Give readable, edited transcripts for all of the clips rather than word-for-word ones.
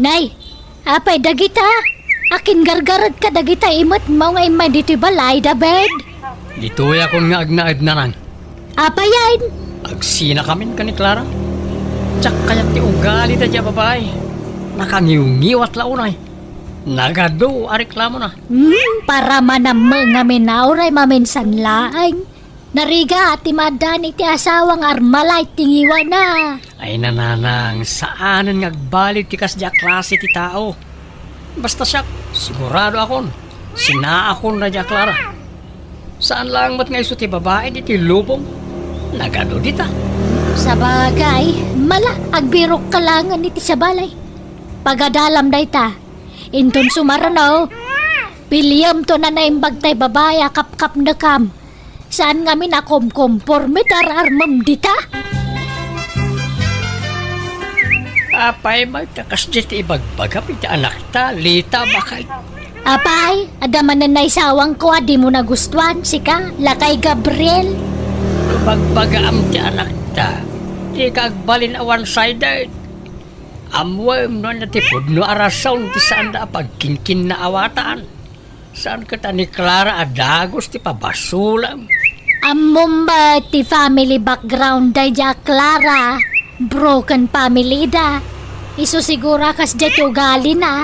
Nay, apay dagita. Akin gargarad ka dagita imot mo nga imay dito balay da bed. Dito'y akong nga agnaad na lang. Apayan. Agsina kamin ka ni Clara. Tsak kaya't ti ugali da dya babae. Nakangiw-ngiwat launay. Nagado, areklamo na. Para manam nga minauray maminsan laang. Nariga at imadan iti asawang armalay tingiwa na. Ay nananang, saanan ngagbalik ti kasya klase ti tao. Basta siya, sigurado akon. Sinaakon na dya Clara. Saan lang mat nga iso ti babae di ti lubong? Nagado dita. Sa bagay, mala agbirok ka lang iti sa balay. Pagadalam day ta. Inton sumaranaw. Piliyam to na naimbag tay babae kap-kap na kam. Saan nga minakomkomporme tararmam dita? Apay magtakas dito ibagbagap iti anak ta, lita bakay. Apay, adaman na naisawang ko di mo nagustuhan sika, lakay Gabriel. Bagbagaam ti anak ta, di kagbalin a one-sided. Amwem no na ti pudno arasaw ti saan na pagkinkin na awatan. Saan ka ta ni Clara adagos ti pabasulam? Amom ba ti family background day ja Clara? Broken family da. Iso sigura kas di ugali na.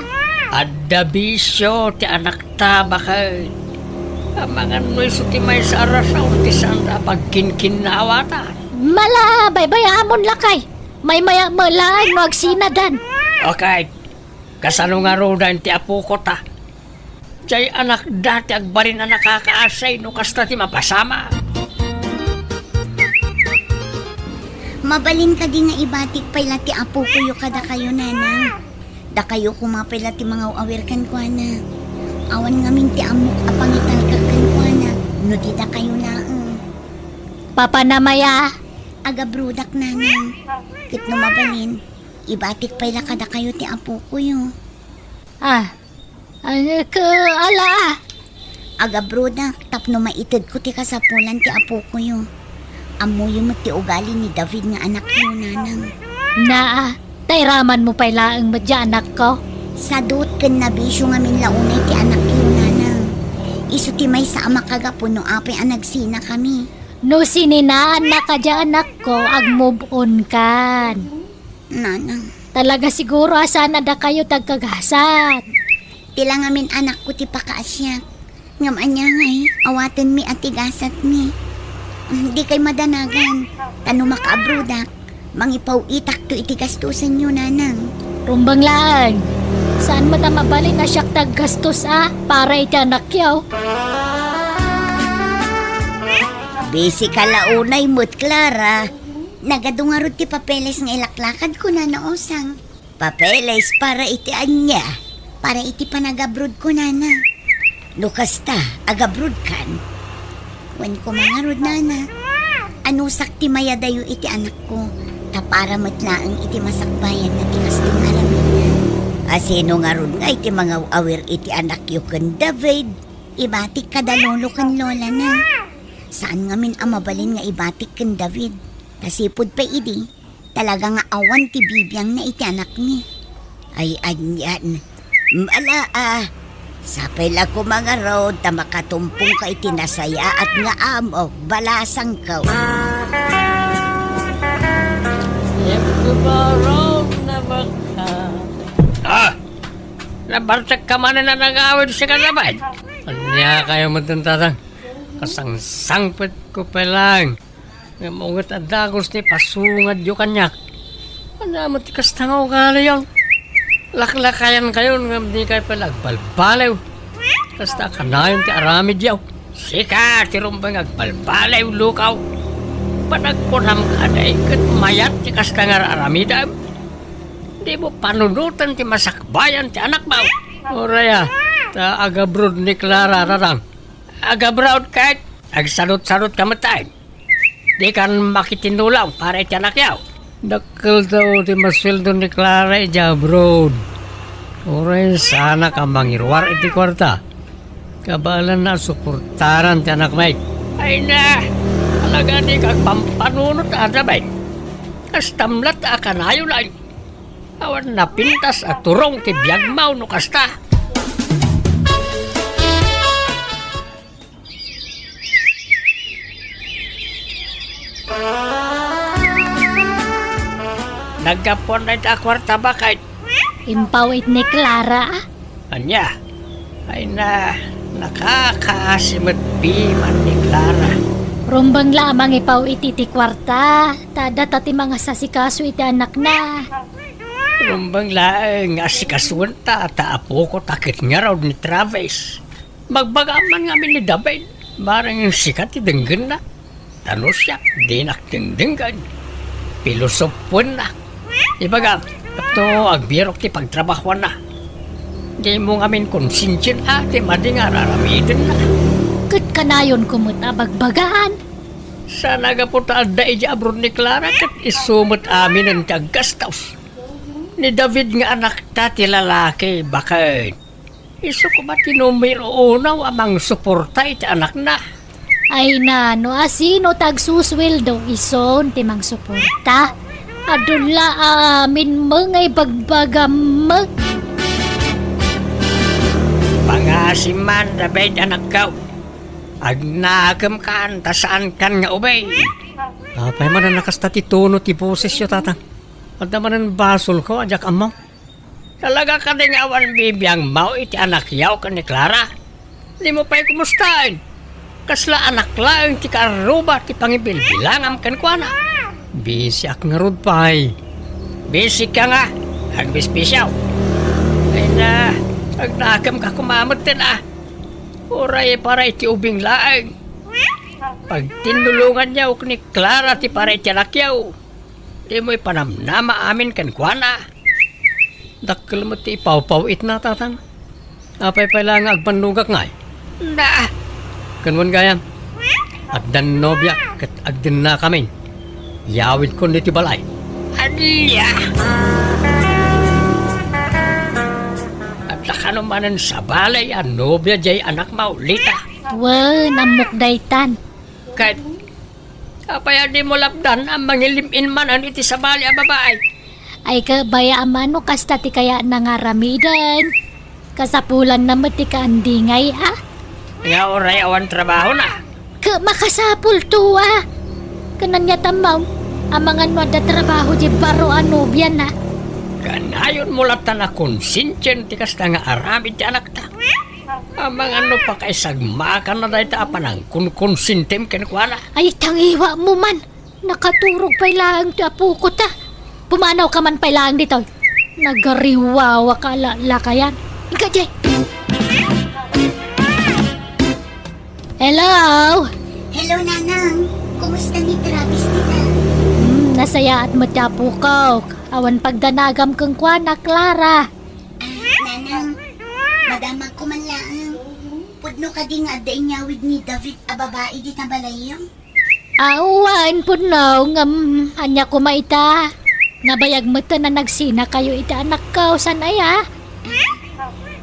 Adda bisyo ti anak ta bakay. Amangan mo iso ti may sa arasaw ti saan na pagkinkin na awatan. Mala, baybayamon lakay. May maya malay magsinadan. Okay, kasano nga rodan ti apo ko ta. Jay anak dati agbalin na nakakaasay no kasta ti mapasama. Mabalin ka di nga ibatik pala ti apo kuyo kada kayo nanang. Da kayo kumapila ti mga awirkan ko na. Awan ngamin ti amok apangital kakan ko na. No di da kayo na. Papa na maya. Aga brudak nanang. Kit no mabalin, ibatik pala kada kayo ti apo kuyo. Ala. Aga brudak, tapno maitid ko ti kasapulan ti apo kuyo. Amuyo mo ti ugali ni David nga anak ko nanang. Tayraman mo pala ang madya anak ko. Sadot ken nabisyo nga min launay ti anak ko nanang. Isu ti may sa ama kagapuno apay ang nagsina kami. No sininaan na ka dya anak ko, ag-move on kan. Nanang, Talaga siguro asana da kayo tagkagasat. tila nga min anak ko ti pakaasyak. Ngam anya ngay, awaten mi at tigasat mi. Di kay madanagan. Tano makaabrudak, mangipaw itak to itigastusan nyo nanang. Rumbang lang. Saan mo na mabalin na siyak taggastos para iti anak yaw? Bisi ka launay mo't Clara. Nagadungarod ti papeles nga ilaklakad ko na naosang. Papeles para iti anya. Para iti panagabrod ko nana. Lukas ta, agabrod kan. Wen ko mangarod nana. Ano sakti mayadayo iti anak ko. Ta para matlaang iti masakbayan na ti kastong araminan. Asino nga ron nga iti mga awir iti anak yu kan David. Ibatik kadalolo kan lola na. Saan nga min amabalin nga ibatik kan David? Tasipod pa idi. Talaga nga awan ti bibiyang na iti anak ni. Ay anyan. Mala Sapay la ko mga road ta makatumpong ka iti nasaya at nga amo balasang ka. Nabartak ka man na nag-awid sa kalaban. Anya kayo matuntatang. Kasangsangpet ko pa lang. Ngamungat at dagos ni pasungad yu kanyak. Ano mo tikas tangaw ka yan? Laklakayan kayo nga di kayo palagbalbalaw. Kasta ka na yung ti aramid yaw. Sika, tirumbang agbalbalaw lukaw. Panagpunam ka na ikat mayat ti kasta nga aramidam. Di mo panunutan ti masakbayan ti anak mo. Oraya, ta agabrod ni Clara rarang. Agabrod kahit agsalot-salot ka matay. Di kan makitinulaw para iti anak yaw. Dakil daw ti masweldo ni Clara iti abroad. Oray sana ka mangirwar iti kwarta. Kabalan na suportaran ti anak may. Ay na, talaga di kag pampanunot adabay. Kastamlat akanayo lang. Awan na pintas at turong ti biyagmaw no kasta. Nagkapon na ita kwarta ba kahit Impawit ni Clara. anya? Ay nakakaasimot piman ni Clara. Rumbang lamang ipaw iti ti kwarta. Tada tati mga sasikaso iti anak na. Rumbang laeng asikasuan ta apo ko takit nga raw ni Travis. Magbagaman ngamin ni David. Marang yung sikat idenggan na. Tano siya, di nakdengdengan. Pilosopon na. Ibaga, ito agbirok ti pagtrabahuan na. Di mo ngamin konsensyon ati madi nga raramidin na. Kat kanayon kumuta bagbagaan. Sa nagapunta da iji abroad ni Clara kat isumot amin ang taggastaws. Ni David nga anak ta ti lalaki bakit. Iso ko ba tinumero unaw amang suporta iti anak na. Ay nano, asino tagsusweldo ison timang suporta. Adula amin mga bagbagamag. Pangasiman David anak ka. Agnagam kan tasaan kan nga ubay. Apay man na nakasta ti tono ti boses yo tatang. At naman ang basol ko ajak amaw. Talaga ka din awan bibiyang mau iti anak yaw ka ni Clara. Di mo pa'y kumustain. Kasla anak lang ti karuba ti pangibilbilangam kan kwa na. Bisi ak nga rod pa'y. Bisi ka nga. Agbispisaw. Ay na, agnakam ka kumamot din ah. Uray para iti ubing laang. Pag tinulungan niya ni Clara ti para iti anak yaw. Di mo'y panamnama amin kan kwa na. Dakkel mo ti ipaw-pawit na tatang. Apay pala nga agpanlugak ngay. Na! Kanwan gayam. Agdan nobya kat agdan na kami. Yawid ko niti balay. Adya! At nakanumanan sa balay ang nobya jay anak maulita. Wow, namok daytan. Kat apay di mo lapdan ang mangilimin man ang iti sa balay ang babae. Ay kabaya amano kasta ti kaya nangaramidan. Kasapulan na mati ka andingay ah. Nga oray awan trabaho na. Ka makasapul to ah. Kananya tamaw. Amangan mo da trabaho di baro anubyan na. Kanayon mo laptan na konsensyen ti kasta nga aramid ti anak ta. Amang ano pa kay sagmakan na dahi ta apanang konsentem kenkwana. Ay tangiwa mo man. Nakaturog pa ilang ti apo ko ta. Pumanaw ka man pa ilang dito. Nagariwawa ka lakayan. Ika jay. Hello. Hello, Nanang. Kumusta ni Travis nila? Nasaya at matapo ko. Awan pagdanagam kang kwa na Clara. Nanang, madamag ko man lang. Pudno ka di nga daing nyawid ni David a babae di na balayong. Awan po no, anya ko maita. Nabayag mo to na nagsina kayo ita anak ko, sanaya.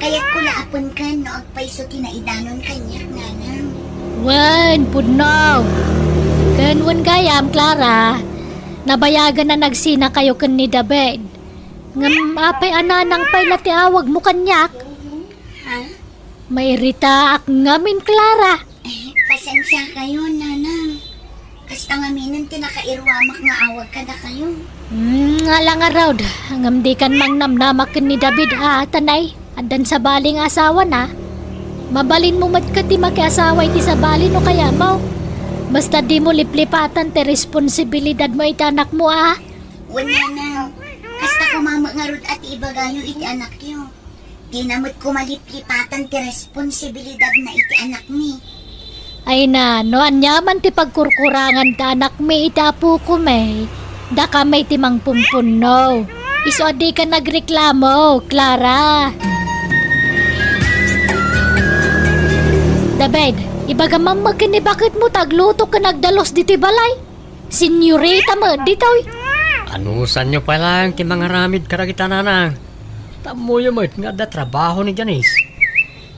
Kaya't ko laapon ka no agpaiso kinaidanon kanya, Nanang. Wan po no. Kanwan gayam, Clara. Nabayagan na nagsina kayo kan ni David. Apay ananang pay lati awag mo kanyak. Ha? Mairita ak ngamin, Clara. Pasensya kayo, Nanang. Kasta nga minan tinakairwamak nga awag ka na kayo. Nga nga raw, hangam di kan mang namnamak ni David ha, tanay. Andan sa baling asawa na. Mabalin mo mat ka ti makiasawa iti sa bali no kaya mo. Basta di mo liplipatan ti responsibilidad mo iti anak mo ah. Wala na. Kasta kumama nga rod at ibagayo iti anak yo. Di namot kumaliplipatan ti responsibilidad na iti anak ni. Ay na, no anyaman ti pagkurkurangan ta anak mi itapu ko may. Da ka may timang pumpuno. Iso di ka nagreklamo, Clara. David, ibaga mamagin ni bakit mo tagluto ka nagdalos dito balay? Senyorita mo, ditoy. Anusan nyo pa lang ti mga ramid karagitan nanang. Tamo yung nga da trabaho ni Janice.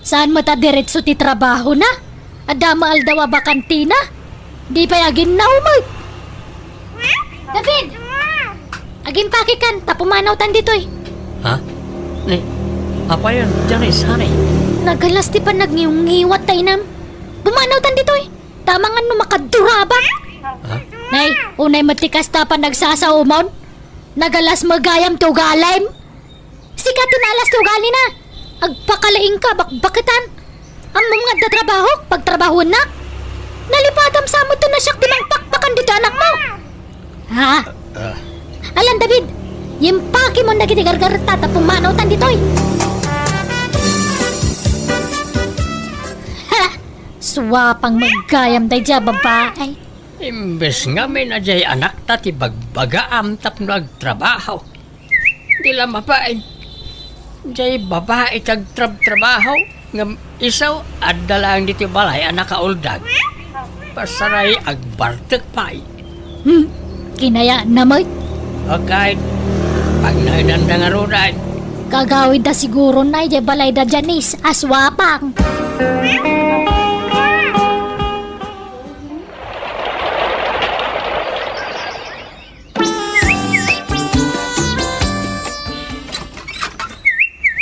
Saan mo ta diretso ti trabaho na? Adama aldawa ba kantina? Di pa yagin na umay. David! Aging pakikan, tapumanaw tan dito eh. Ha? Ni, apa yun? Janice, hanay. Nagalas ti pa nagngiwat tayo nam. Pumanaw tan dito eh. Tamangan no makadurabak. Ha? Nay, unay matikas ta pa nagsasaumon. Nagalas magayam to galim. Sika tinalas to gali na. Agpakalaing ka, bakbakitan. Ang mga datrabaho, pagtrabaho na. Nalipatam sa mo to na siyak dimang pakpakan dito anak mo. Ha? Alan David, yung paki mo na gitigargarata tapumanaw tan dito eh. Ha! Swapang magayam day dya babae. Imbes nga may najay anak ta ti bagbagaam tapno agtrabaho. Di lang mapain. Jay babae tag trabaho nga isaw adda lang dito balay anak ka uldag. Pasaray agbartek pay. Kinaya namoy. O kahit pag nainanda nga roday. Kagawid da siguro na jay balay da Janice aswapang.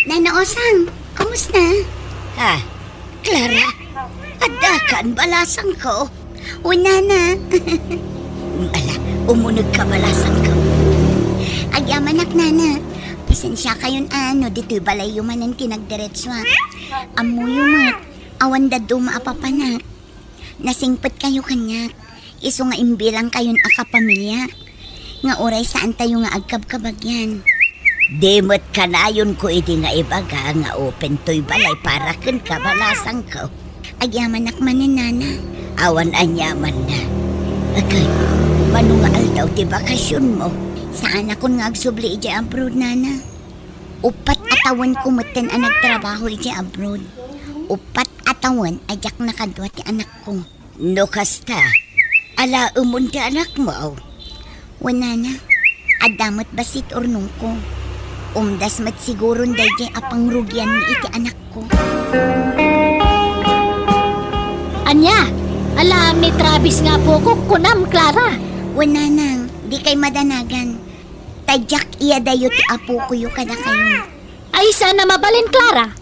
Nanaosang, kumusta? Ha? Clara, adakan balasang ko. Una na. Ala, umunog ka balasang ko. Agyamanak nana. Pasensya kayon dito'y balay yumanan tinagdiretso ha. Amo yumat, awan da dumaapapanak. Nasingpet kayo kanyak. Iso nga imbilang kayon akapamilya. Nga oray saan tayo nga agkabkabagyan. Demot ka na yun ko iti nga ibaga nga open to'y balay para ken kabalasang ko. Agyaman akmanin nana. Awan anyaman na. Agay, manungaal daw ti bakasyon mo. Saan ako nga agsubli iti abroad nana? Upat atawan kumutin ang nagtrabaho iti abroad. Upat atawan ajak nakadwa ti anak ko. No kasta, ala umon ti anak mo. Wana na, adamot basit ornong ko. Umdas mat siguro dahil apang rugyan ni iti anak ko. Anya, alam ni Travis nga po ko kunam, Clara. Wana nang, di kay madanagan. Tadyak iya dayo ti apo ko yu kada kayo. Ay sana mabalin, Clara.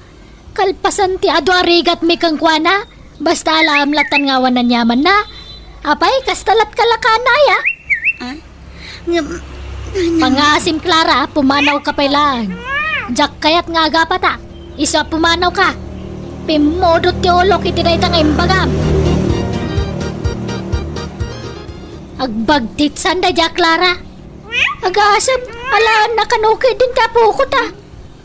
Kalpasan ti adwarigat may kangkwana. Basta alam latan nga wanan yaman na. Apay, kastalat kalakana ya. Ah? Nga, Pangasim, Clara, pumanaw ka pa lang. Jack kayat nga agapata. Isa pumanaw ka. Pimodot ti olok iti dayta nga imbagam. Agbagtit sanda Jack, Clara. Agasam, alaan na kanukid din tapo ko ta.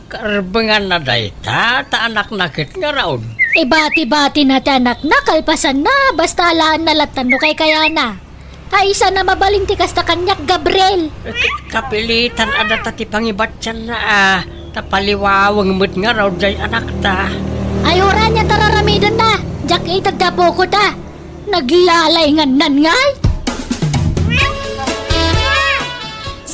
Karbengan na dayta ta anak nakit nga raon. Ibati-bati na ti anak na, kalpasan na, basta alaan na latan no kay kaya na. Ay isa na mabalinti kasta kanyak, Gabriel. Kapilitan ada tati pangibatyan na tapaliwawang mo't nga raw jay anak ta. Ay ora niya tararamidan na. Jack ay tagdapo ko ta. Naglalay nga ngay.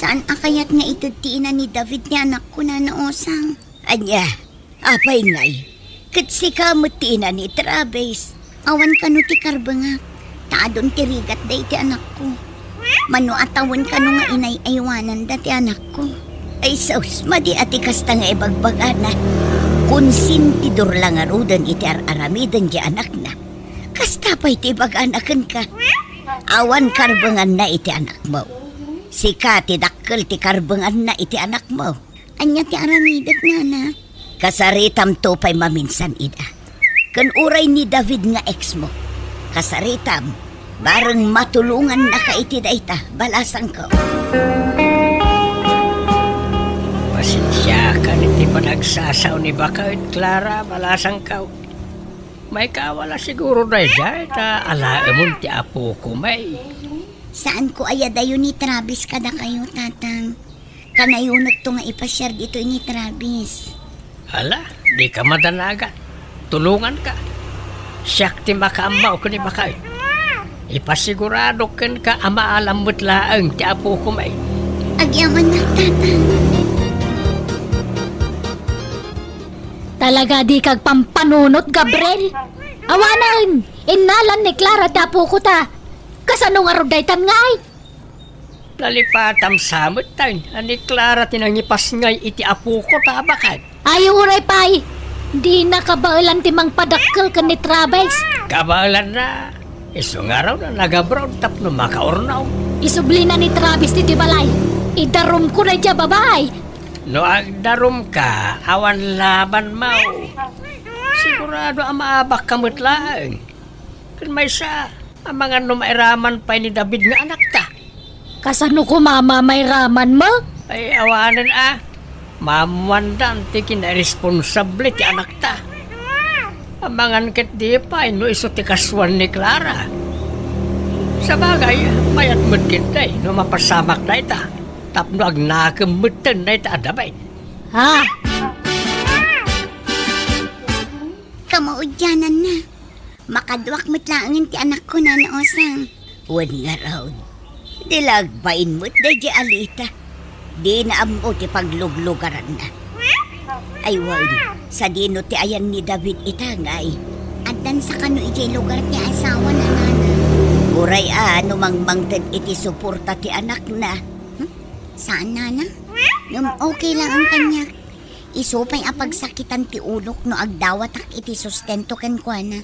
saan akayat nga itutiinan ni David niya anak ko na naosang? Anya, apay ngay. Katsi ka mutiinan ni Travis. Awan ka no ti karbangak. Taadon ti rigat da iti anak ko. Mano atawan ka no nga inay aywanan da ti anak ko. Ay saus, madi ati kasta nga ibagbagana. Kunsintidor lang arudan iti aramidan di anak na. Kasta pa iti ibaganakan ka. Awan karbangan na iti anak mo. Sika ti dakkel ti karbangan na iti anak mo. Anya ti aramidak na. Kasaritam to pa'y maminsan ida. Kan uray ni David nga ex mo. Kasaritam, bareng matulungan na ka iti daita, balasang ko. Pasensya ka niti panagsasaw ni Bakawit Clara, balasang ka. May kawala siguro na dyan, alaamon ti apo ko may. Saan ko ayadayo ni Travis kada kayo, tatang? Kanayunag to nga ipasyar dito ni Travis. Ala, di ka madanagan. Tulungan ka. Siyak ti makaamaw ko ni Bakawit. Ipasigurado ken ka amaalam mo't laang ti apo ko may. Agyaman na, tatang. Talaga di kag pampanunot, Gabriel. Awanan, inalan ni Clara tapo ko ta. Kasanong aruday tan ngay. Nalipatam samot tayo. Ani Clara tinangipas ngay iti apo ko tabakan. Ayaw uray pay. Di nakabailan timang padakkel ka ni Travis. Kabalan na. Iso nga raw na nagabrown tapno makaornaw. Isubli na ni Travis ti balay. Idarom ko na dya babay. No agdarom ka, awan laban mau. Sigurado ang maabak kamot lang. Kan may sa, ang mga numairaman pa ni David nga anak ta. Kasano ko mama may raman mo? Ay awanan mamuandan ti kinaresponsable ti anak ta. Amangan ket di pa, no iso ti kaswan ni Clara. Sa bagay, mayat mo't kintay, no mapasamak na ita. Tapno ag nakamutan na ita adabay. Ha? Kamaudyanan na. Makaduak mo't laangin ti anak ko na naosang. Wan nga raw. Dilagbain mo't na di alita. Di na amo ti pagluglugaran na. Ay wan, sa dino ti ayan ni David itangay. At dan sa kano iti lugar ti asawa na nana. Uray numangmangtad iti suporta ti anak na. Saan nana? Nung okay lang ang kanyak. Isupay apagsakitan ti ulok no agdawatak iti sustento ken kuana.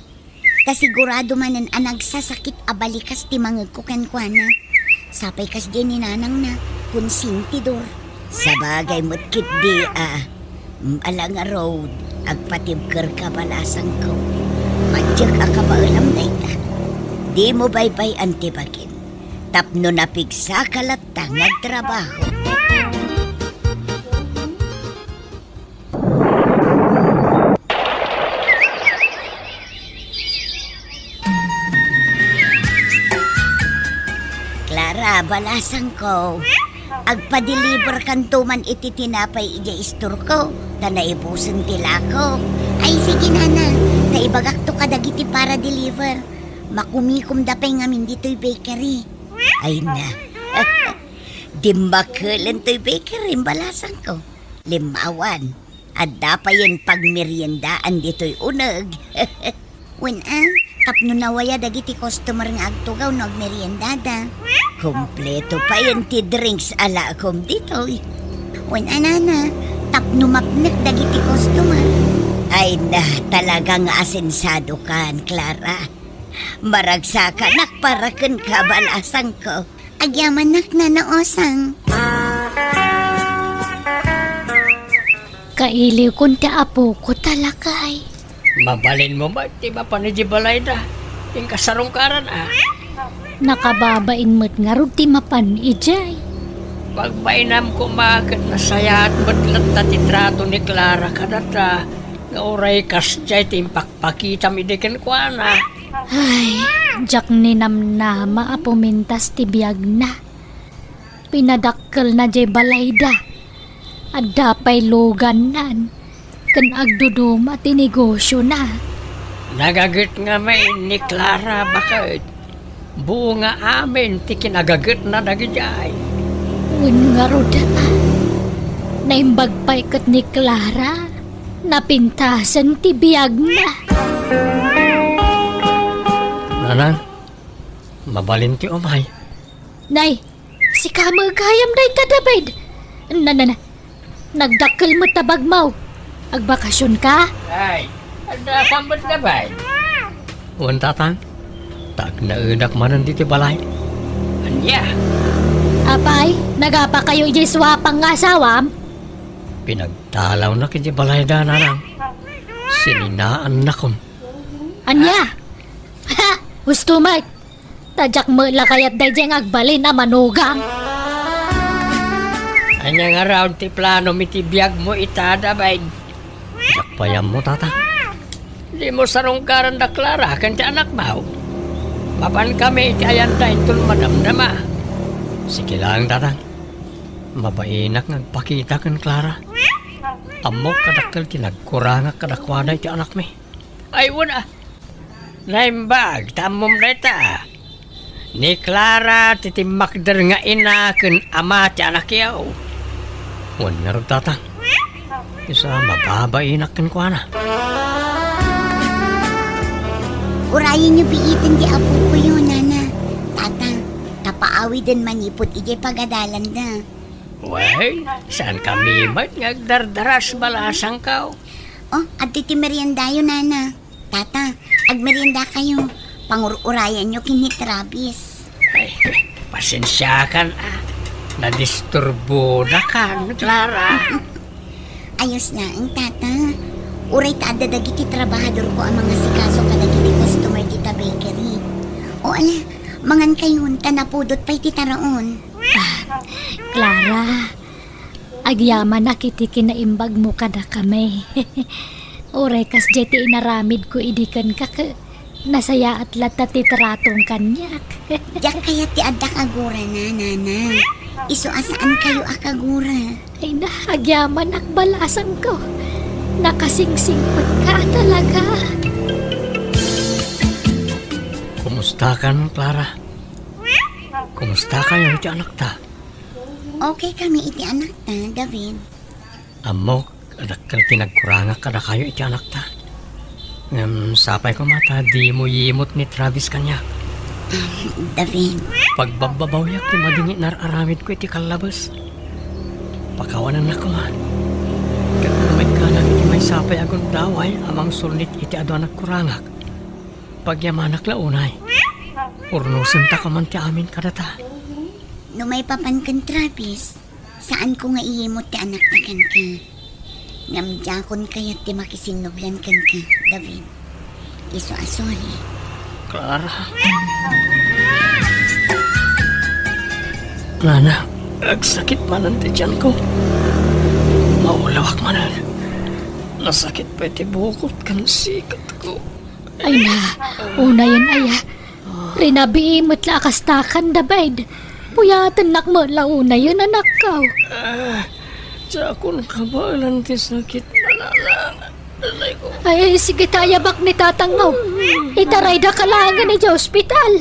Kasigurado manen nagsasakit abalikas ti mangeg ko ken kuana. Sapay kas di ni nanang na konsintidor. Sa bagay mo't kit di alang road agpatibker kabalasan ko. Madyak akabaalam na ita. Di mo baybay antibakin. Tapno napigsa kalatang nagtrabaho. Clara, balasan ko. Agpa-deliver kan tuman iti tinapay ija istor ko. Ta naibusan tila ko. Ay sige nana, taibagak to kadagiti para deliver. Makumikum dapay ngamin dito'y bakery. Ay na, di makalan to'y bakery balasan ko. Limawan, at dapayin pagmeriendaan dito'y unag. Tapno nawaya dagiti customer nga agtugaw no agmeriendada. Kompleto pa yan ti drinks ala akom dito'y. Anana, tapno mapnek dagiti customer. Ay na, talagang asensado kan, Clara. Maragsakan paraken kabalasang ko. Agyaman na naosang. Kailiw kun ti apo ko talakay. Mabalin mo ba? Di ba pa ni Jibalay na? Yung kasarungkaran Nakababain mo't nga rin ti mapan ijay. Pagbainam ko makit na saya at badlat na titrato ni Clara kadata. Nga oray kasjay timpakpakitam idikin ko Ay, jak ni namnama apumintas ti biyag na. Pinadakkel na jay balayda. At dapay logan nan. Kan agduduma ti negosyo na. Nagagat nga may ni Clara bakit? Buo nga amin ti kinagagat na nagijay. Un nga roda. Naimbag pa ikat ni Clara. Napintasan ti biyag na. Nanang, mabalin ti umay. Nay, si kamagayam day tadabid. Nagdakkel mo tabag mau. Agbakasyon ka? Ay, ada sambut na ba? Uwan tatang, tag naudak manan diti balay. Anya, Apay, nagapa kayo ijay swapang nga asawam? pinagtalaw na kiti balay da nanang. Sininaan na kom. Anya? Ha! Gusto mo? Tadyak mo lakayat day diyang agbalin na manugang. Anya nga raw ti plano mitibiyag mo itada ba? Jakpayam mo tatang. Di mo sarungkaran da Clara kan ti anak mo. Papan kami iti ayan da intul madamdama. Sige lang tatang. Mabainak nagpakita kan Clara. Amok kadakkel tinagkuranga kadakwana iti anak mi. Ay wala. Naimbag tamom na ita. Ni Clara titimakder nga ina ken ama ti anak yaw. Wan nga rin tatang. Isa mababainak ken kuana. Urayin niyo biitin di apo ko yun, nana. Tata, Maawi din manipot ije pagadalan na. Well, saan kami ba't ngagdardaras balasang ka? Oh, at ti meriendayo, nana. Tata, agmerienda kayo. Pangururayan nyo kini Travis. Ay, pasensya kan nadisturbo na kan, Clara. Ayos na ang tata. Uray ta adadagi ti trabahador ko ang mga sikaso kadagiti customer kita bakery. O ala, mangan kayon tanapudot pa'y ti taraon. Clara, agyaman na kiti kinaimbag mo kada kami. Oray kas jeti inaramid ko idikan ka nasaya at latati tratong kanyak. Diyak kaya ti adak agura na, nana. Iso asaan kayo akagura. Ay na, agyaman akbalasan ko. Nakasingsingpot ka talaga. Kumusta kan, Clara? Kumusta kayo iti anak ta? Okay kami iti anak ta, David. Amok, adak ka tinagkuranga kada kayo iti anak ta. Sapay ko mata, di mo yimot ni Travis kanya. David, Pagbababawyak ti madingi nararamid ko iti kalabas. Pakawanan na ko man. Kat namay kanak iti may sapay agon daway amang sulnit iti ado anak kurangak. Pagyamanak launay. Urnusan ta ka man ti amin kadata. no may papan kan Travis, saan ko nga ihimot ti anak na kan ka? Ngamdyakon kayat ti makisinublan kan ka, David. Iso sorry. Clara. Nana, agsakit man ang tiyan ko. Maulawak manan. Nasakit pa iti bukot kan sikat ko. Ay na, una yun aya. Rinabiimot la akastakan David. Puyatan nakmo launa yun anak ka. Tsakon kabalan ti sakit na nanay ko. Ay, sige tayo bak ni tatangaw. Itaray da kalangan ni sa ospital.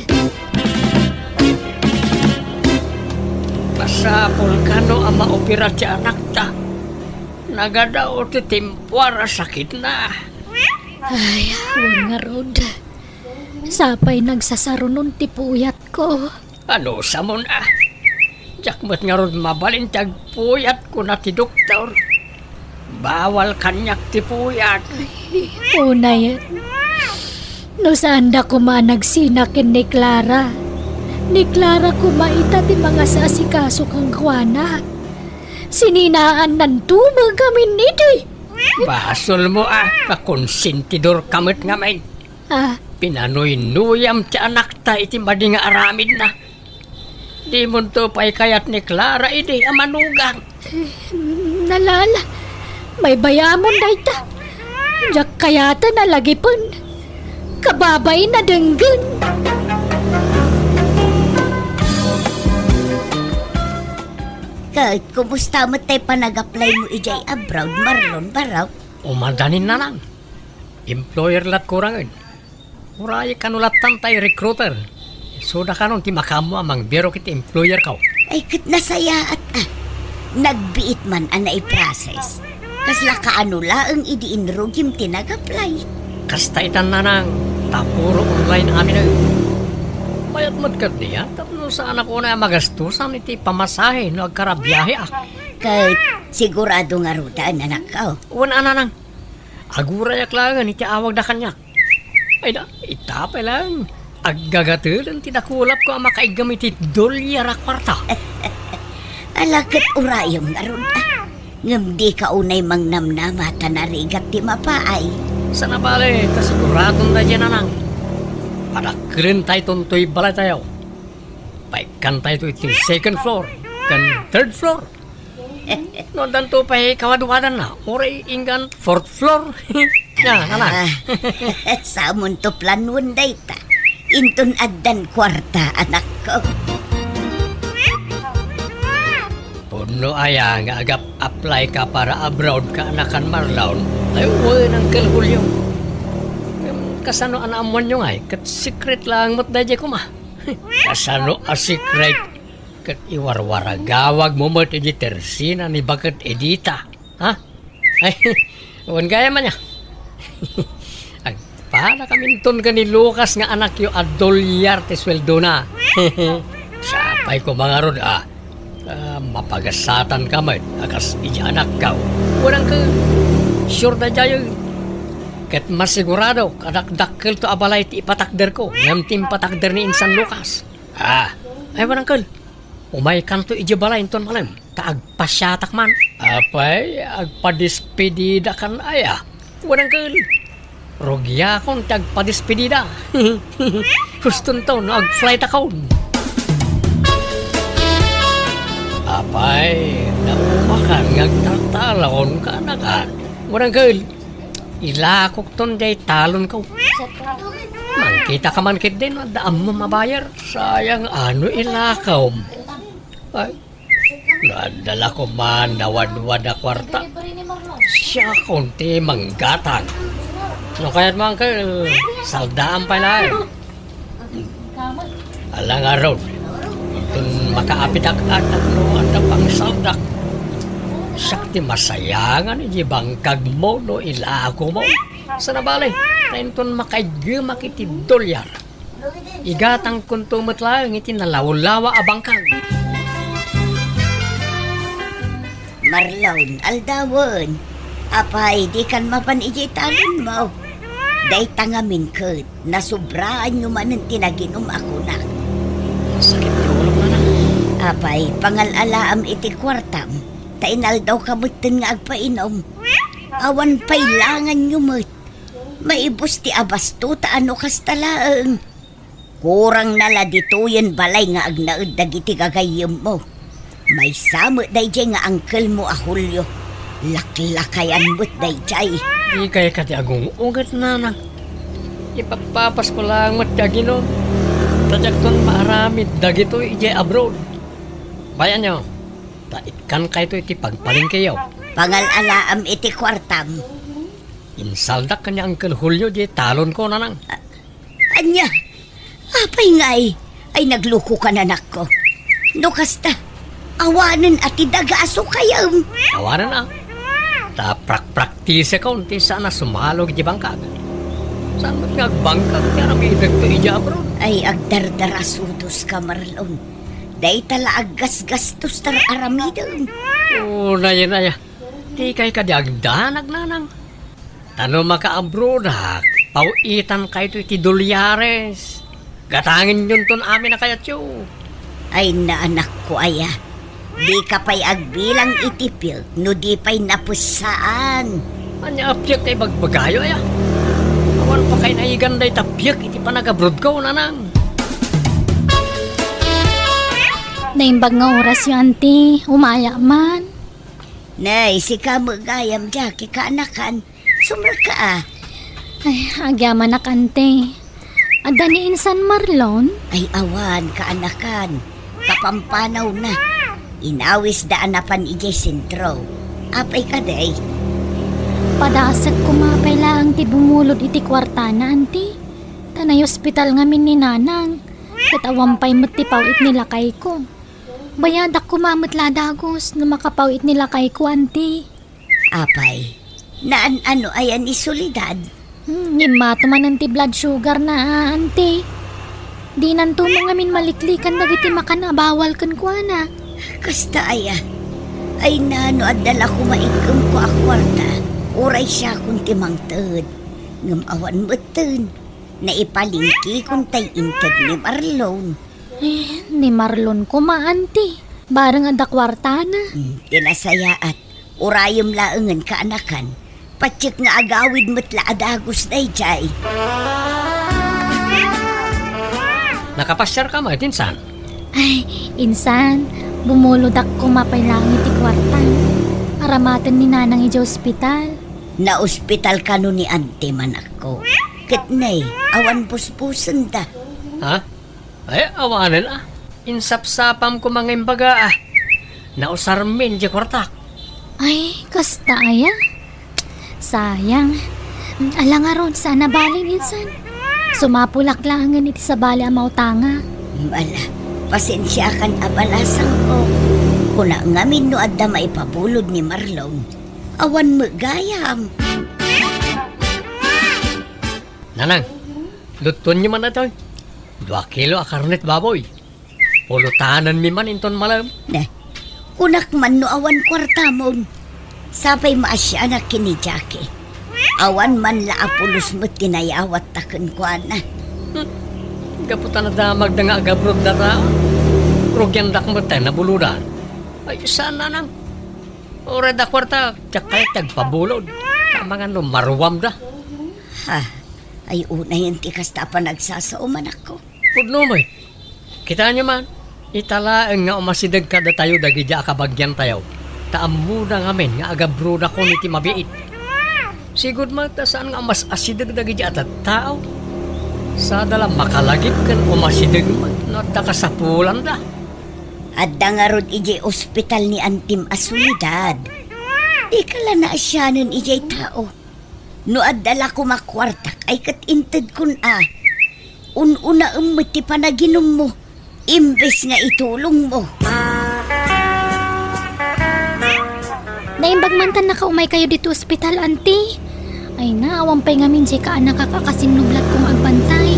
Pasapol ka no ang maopera ti anak ta. Nagadao ti timpuara sakit na. Ay, huwag nga rod. Sapay nagsasarunon ti puyat ko. Ano sa mo na? Jakmat nga ron mabalin tagpuyat ko na ti doktor. Bawal kanyak ti puyat. Una yan. No saan da ko managsinakin ni Clara. Ni Clara kumaita ti mga sasikaso kang kwana. Sininaan ng tumag kami niti. Basol mo kakonsentidor kamit nga may. Ah, Pinanoy-nuyam ti anak ta iti madi nga aramid na. Di mo to pa'y kayat ni Clara iti amanugang. nalala. May bayamon da ita. Diyak kayata nalagipon. Kababay na denggan. Kahit kumusta mo tayo panag-apply mo ijay abroad, Marlon Baraw? Umadanin na lang. Employer lat kurangin. Uray kanulatan tayo recruiter. Suda ka nun ti makamo amang biro kiti employer ka. Ay, kat nasaya at nagbiit man ang naiprocess. Kasla kaanula ang idiinrugim tinag-apply. Kastaitan na nang tapuro online amin na yun. Mayat madkat niya, tapno sa anak ko na magastusan iti pamasahe no agkarabiyahe Kahit sigurado nga rudaan anak ka. Wana na nang. Agurayak lang iti awag da kanyak. Ay da, itapay lang. Aggagatulan tinakulap ko ang makaigamit iti dolyar a kwarta. Alakat urayong nga rudaan. Ngam di ka unay mang namnamata na rigat ti mapaay. Sana bale, kasiguradong na dyan na nang. Padakrin tayo tuntoy balay tayo. Paikan tayo iti second floor, kan third floor. No, danto pa'y kawaduwadan na. Oray inggan fourth floor. Yan, anak. Samon to planwan day ta. Inton addan kwarta anak ko. Puno aya nga agap apply ka para abroad ka anakan Marlon. Ay, uwi ng kalhulyo. Kasano anamon nyo ngay, kat secret lang mo't dadya ko ma. Kasano a secret, kat iwarwara gawag mo mo't edi tersina ni bagat edita. Ha? Ay, uwan gaya man niya. Para kami ton ka ni Lucas nga anak yo $1 te sweldo na. Sa Apay ko mga rod, mapagasatan ka man, akas ija anak ka. Walang ka, sure na dyan. Kat masigurado, kadakdakkel to abalay ti ipatakder ko, ngam tim patakder ni Insan Lucas. Ay walang ka, umay kanto ija balay ton malam, taagpasyatak man. Apay, agpadispedida kan aya. Walang ka, rogya kon tagpadispedida. Huston to, no ag-flight account. Apay, naumakan ngagtatalon ka na ka. Walang ka, ilakok ton day talon ka. Mangkita ka man kit din, daan mo mabayar. Sayang ano ilakaw. Ay, nadala ko man nawad-wad na kwarta. Siya konti manggatan. No kaya't mga ka, saldaan pa na eh. Alang araw, itong makaapitak-atak no at pang saldak. Sakti masayangan, di bangkag mo no ilako mo. Sa nabalay, na itong makaigama kiti dolyar. Igatang kuntumot lang iti nalaw-lawa abangkag. Marlon, aldawon. Apay, di kan mapan ijitalon mo. Day tangamin kat, nasubraan nyo man ang tinaginom ako na. Sakit di ulo na na. Apay, pangalalaam iti kwartam. Tainal daw kamutin nga agpainom. Awan pailangan nyo mo't. Maibos ti abasto ta ano kastalaang. Kurang nala dituyan balay nga agnaud dagiti gagayem mo. May samot day jay nga angkel mo Julio. Laklakayan mo't day jay. Di kaya kati agong ugat na na. Ipapapas ko lang mat daginom. Tadyak ton maaramid dagito ije abroad. Bayan nyo, taitkan kayo iti pagpaling kayo. Pangalalaam iti kwartam. Insaldak kanya Uncle Julio di talon ko na nang. Anya, apay nga ay nagluko ka na ko. No kasta, awanan at idagaaso kayo. Awanan na. Taprak-praktise ka unti sana sumalog di bangkag. Saan ba't ngagbangkag niya na may idagto ija abroad? Ay agdardarasudos ka Marlon. Day tala aggas-gastos tar aramidon. Na yan. Di kay kadiagdanag nanang. Tano maka-abroad ha. Pauitan kayo iti dolyares. Gatangin yun ton amin na kayat yun. Ay naanak ko aya. Di ka pa'y agbilang itipil, no di pa'y napusaan. Anya apyak kay bagbagayo aya. Awan pa kay naiganday tapyak iti panag-abroad ko nanang. Naimbag nga oras yung auntie, umaya man. Nay, si kamagayam jaki kaanakan. Sumra ka Ay, agyaman na kante. Ada ni Insan Marlon? Ay awan kaanakan. Kapampanaw na. Inawis daan na pan ijay sentro. Apay ka day. Padasag kumapay lang ti bumulod iti kwarta na, auntie. Tanay ospital ngamin ni Nanang. Katawampay mo't ti pawit nila kay ko. Bayadak kumamot ladagos na makapawit nila kay ko, auntie. Apay, naan ano ayan ni Solidad? Nimato man ang ti blood sugar na, auntie. Di nanto mga min maliklikan dagiti makanabawal kan kwa na. Kasta aya. Ay nano adala ko maikam ko akwarta. Uray siya kung timangtad. Ngam awan moten. Naipalingki kung tay intad ni Marlon. Ni Marlon ko auntie. Barang ada kwarta na. Tinasaya at urayom laengan kaanakan. Patsik nga agawid mo't laadagos day jay. Nakapasyar ka mo, Insan. Ay, Insan, bumulod ako kumapay lang iti kwarta. Aramatan ni Nanang iti ospital. Na ospital ka no ni ante man ako. Kitnay, awan puspusan da. Ha? Ay, awanan ah. Insapsapam ko mga imbaga ah. Nausarmin di kwartak. Ay, kasta aya. Sayang. Alang aron, sana baling Insan. Sumapulak lang iti sa bali amaw tanga. Bala, pasensya kan abalasang ko. Kuna ngamin no adda maipabulod ni Marlon. Awan magayam. Nanang, luton niyo man na to. 2 kilo a karnet baboy. Pulutanan mi man inton malam. Na, kunak man no awan kwarta mon. Sapay maasya na kini Jackie. Awan man la apulos mo tinayawat taken ko na. Kaputan na damag na nga agabrod na tao. Rugyan dak mo tayo nabuludan. Ay, sana nang. Ora da kwarta, tsakay tagpabulod. Tama nga no, marwam da. Ha, ay unay yung tikas ta pa nagsasauman ako. Pudno mo eh. Kita nyo man, italaang nga umasidag kada tayo dagi dya kabagyan tayo. Taamuda nga men nga agabruda ko niti mabiit. Sigud man ta saan nga mas asidag dagi dya at tao. Sa dala makalagip kan umasidag man no da kasapulan da. Adda nga rod ijay ospital ni Antim Asulidad. Di kala na asyanan ijay tao. No adala ko makwartak ay katinted kun Ununa ti panaginom mo. Imbes nga itulong mo. Naimbagmantan na kaumay kayo dito ospital, auntie. Ay naawang pa'y nga minsi ka anak kakakasinublat kong agbantay.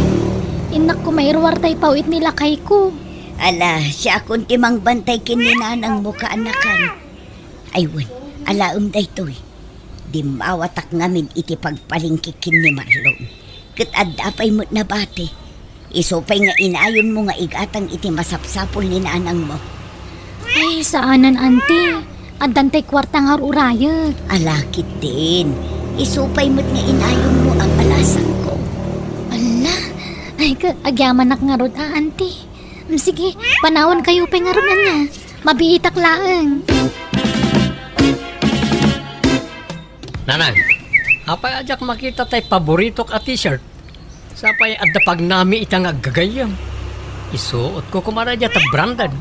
Inak ko may ruwartay pawit nila kay ko. Ala, siya akong timang bantay kininanang mo kaanakan. Aywan, alaom daytoy. Di mawatak ngamin iti pagpalingkikin ni Marlon. Kat adapay mo't nabate. Isopay nga inayon mo nga igatang iti masapsapol ni nanang mo. Ay, saanan, auntie? Adantay kwartang harurayag. Alakit din. Isupay mo't nga inayon mo ang alasan ko. Ala, ay agyaman nak nga rod, auntie. Sige, panawon kayo pa nga rod na niya. Mabiitak laang. Nanang, apay ajak makita tay paborito ka t-shirt. Sapay adda pag nami itang agagayam. Isuot ko kumara dya ta branded.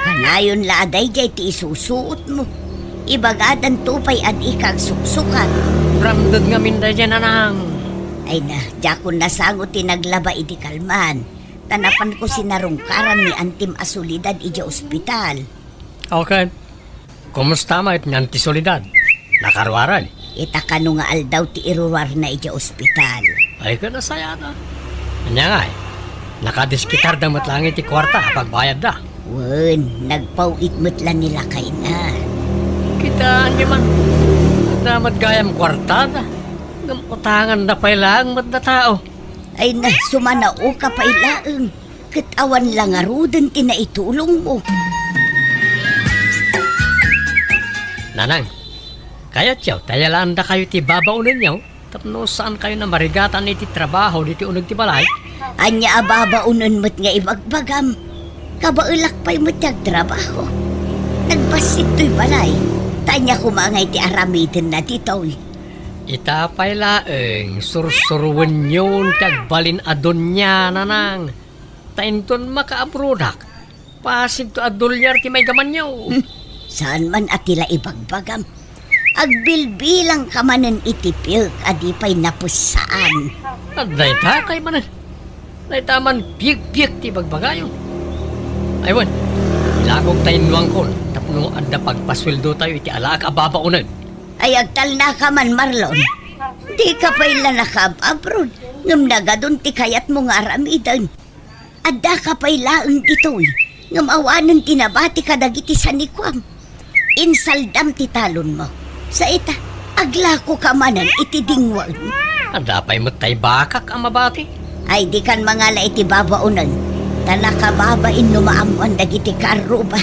Kanayon laaday jay ti isusuot mo. Ibagadan tupay at ikag suksukan. Branded nga minday dyan, nanang. Ay na, jakon nasangot tinaglaba iti kalman. Tanapan ko sinarungkaran ni Antim Asulidad ija ospital. Okay. Kumusta ma it nyan ti solidad? Nakarwaran. Itakano nga aldaw ti iruwar na ija ospital. Ay ka nasaya na. Anya nga eh. Nakadiskitar da matlangin ti kwarta pagbayad da. Wen, nagpawit mo't nila kay na. Kita niyo man. Damat gayam kwarta da. Utangan na pa'y lang mat na tao. Ay na, sumanao ka pa ilaang. Katawan lang arudan tinaitulong mo. Nanang, kaya tiyaw, tayalaan da kayo ti babaunan niyaw. Tapno saan kayo na marigatan iti trabaho diti unag ti balay? Anya ababaunan mo't nga ibagbagam. Kabailak pa'y mo't trabaho. Nagbasit to'y balay. Tanya kumangay ti aramidin na dito'y. Itapay laeng, sursuruan yun kagbalin adon niya, nanang. Tainton makaabrodak. Pasig to adolyar ti may gaman niyo. Saan man atila ibagbagam. Agbilbilang ka manan itipilk adipay napusaan. At dayta kay manan. Dayta man piyek-piyek ti bagbagayo. Aywan, ilagog tayo nuwang kon. Tapno anda pagpasweldo tayo iti alaak ababaunan. Ay agtal na ka man, Marlon. Di ka pa ila nakab-abroad. Ngam nagadun ti kayat mo nga aramidan. Adda ka pa ilaang ito'y. Ngam awanan tinabati ka dagiti sanikwam. Insaldam ti talon mo. Sa ita, aglako ka manan iti dingwan. Anda pa'y matay bakak ang mabati. Ay di kan mangala iti babaunan. Tanakababain numaamuan dagiti karuba.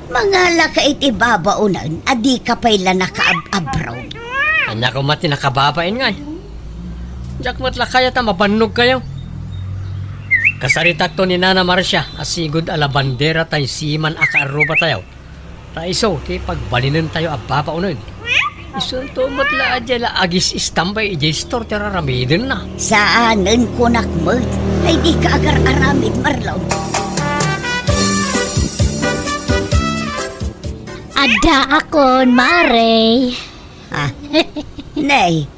Mangala ka iti babaunan, adi ka pa'y la nakaab-abroad. Kanya ko mati nakababain nga eh. Diyak matla kaya ta mabanog kayo. Kasaritak to ni Nana Marcia, asigod ala bandera tayo siman akaaruba tayo. Taiso, ti pagbalinan tayo ababaunan. Isunto matla adya la agis istambay ijay store tiraramidin na. Saanan ko nakmod, ay di ka agar-aramid, Marlon. Ada akon, Mare. Nay,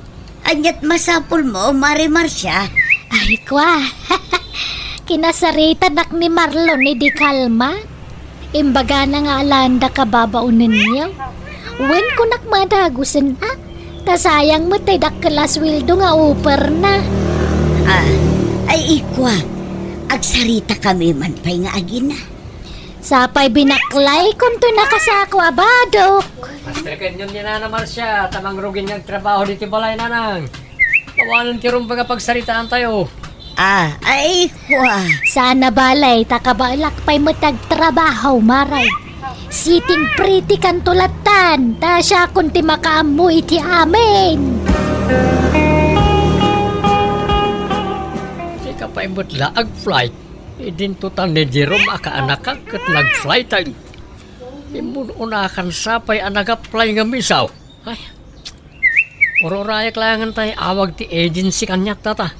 anyat masapul mo, Mare Marcia. Ay, kwa. Kinasarita nak ni Marlon ni di kalma. Imbaga na nga alanda ka babaunan niyo. Wen ko nakmadagusan Tasayang mo tay dakkelas wildo nga upar na. Ay ikwa. Agsarita kami man pa'y nga agina. Sapay binaklay kung to nakasako abadok. Master kanyon niya na Marcia, tamang rugin ng trabaho dito balay nanang. Kawanan tirong baga pagsaritaan tayo. Ay kwa. Sana balay takabalak pa'y matagtrabaho maray. Siting pretty kan tulatan, ta siya kung ti makaamoy ti amin. Si kapay mutla ag flight. Idin total ni Jerome akaanak kat nag-flight ay. Imun unakan sapay anag-apply nga misaw. Ay, ororaya kailangan tayo awag ti agency kanyak tata.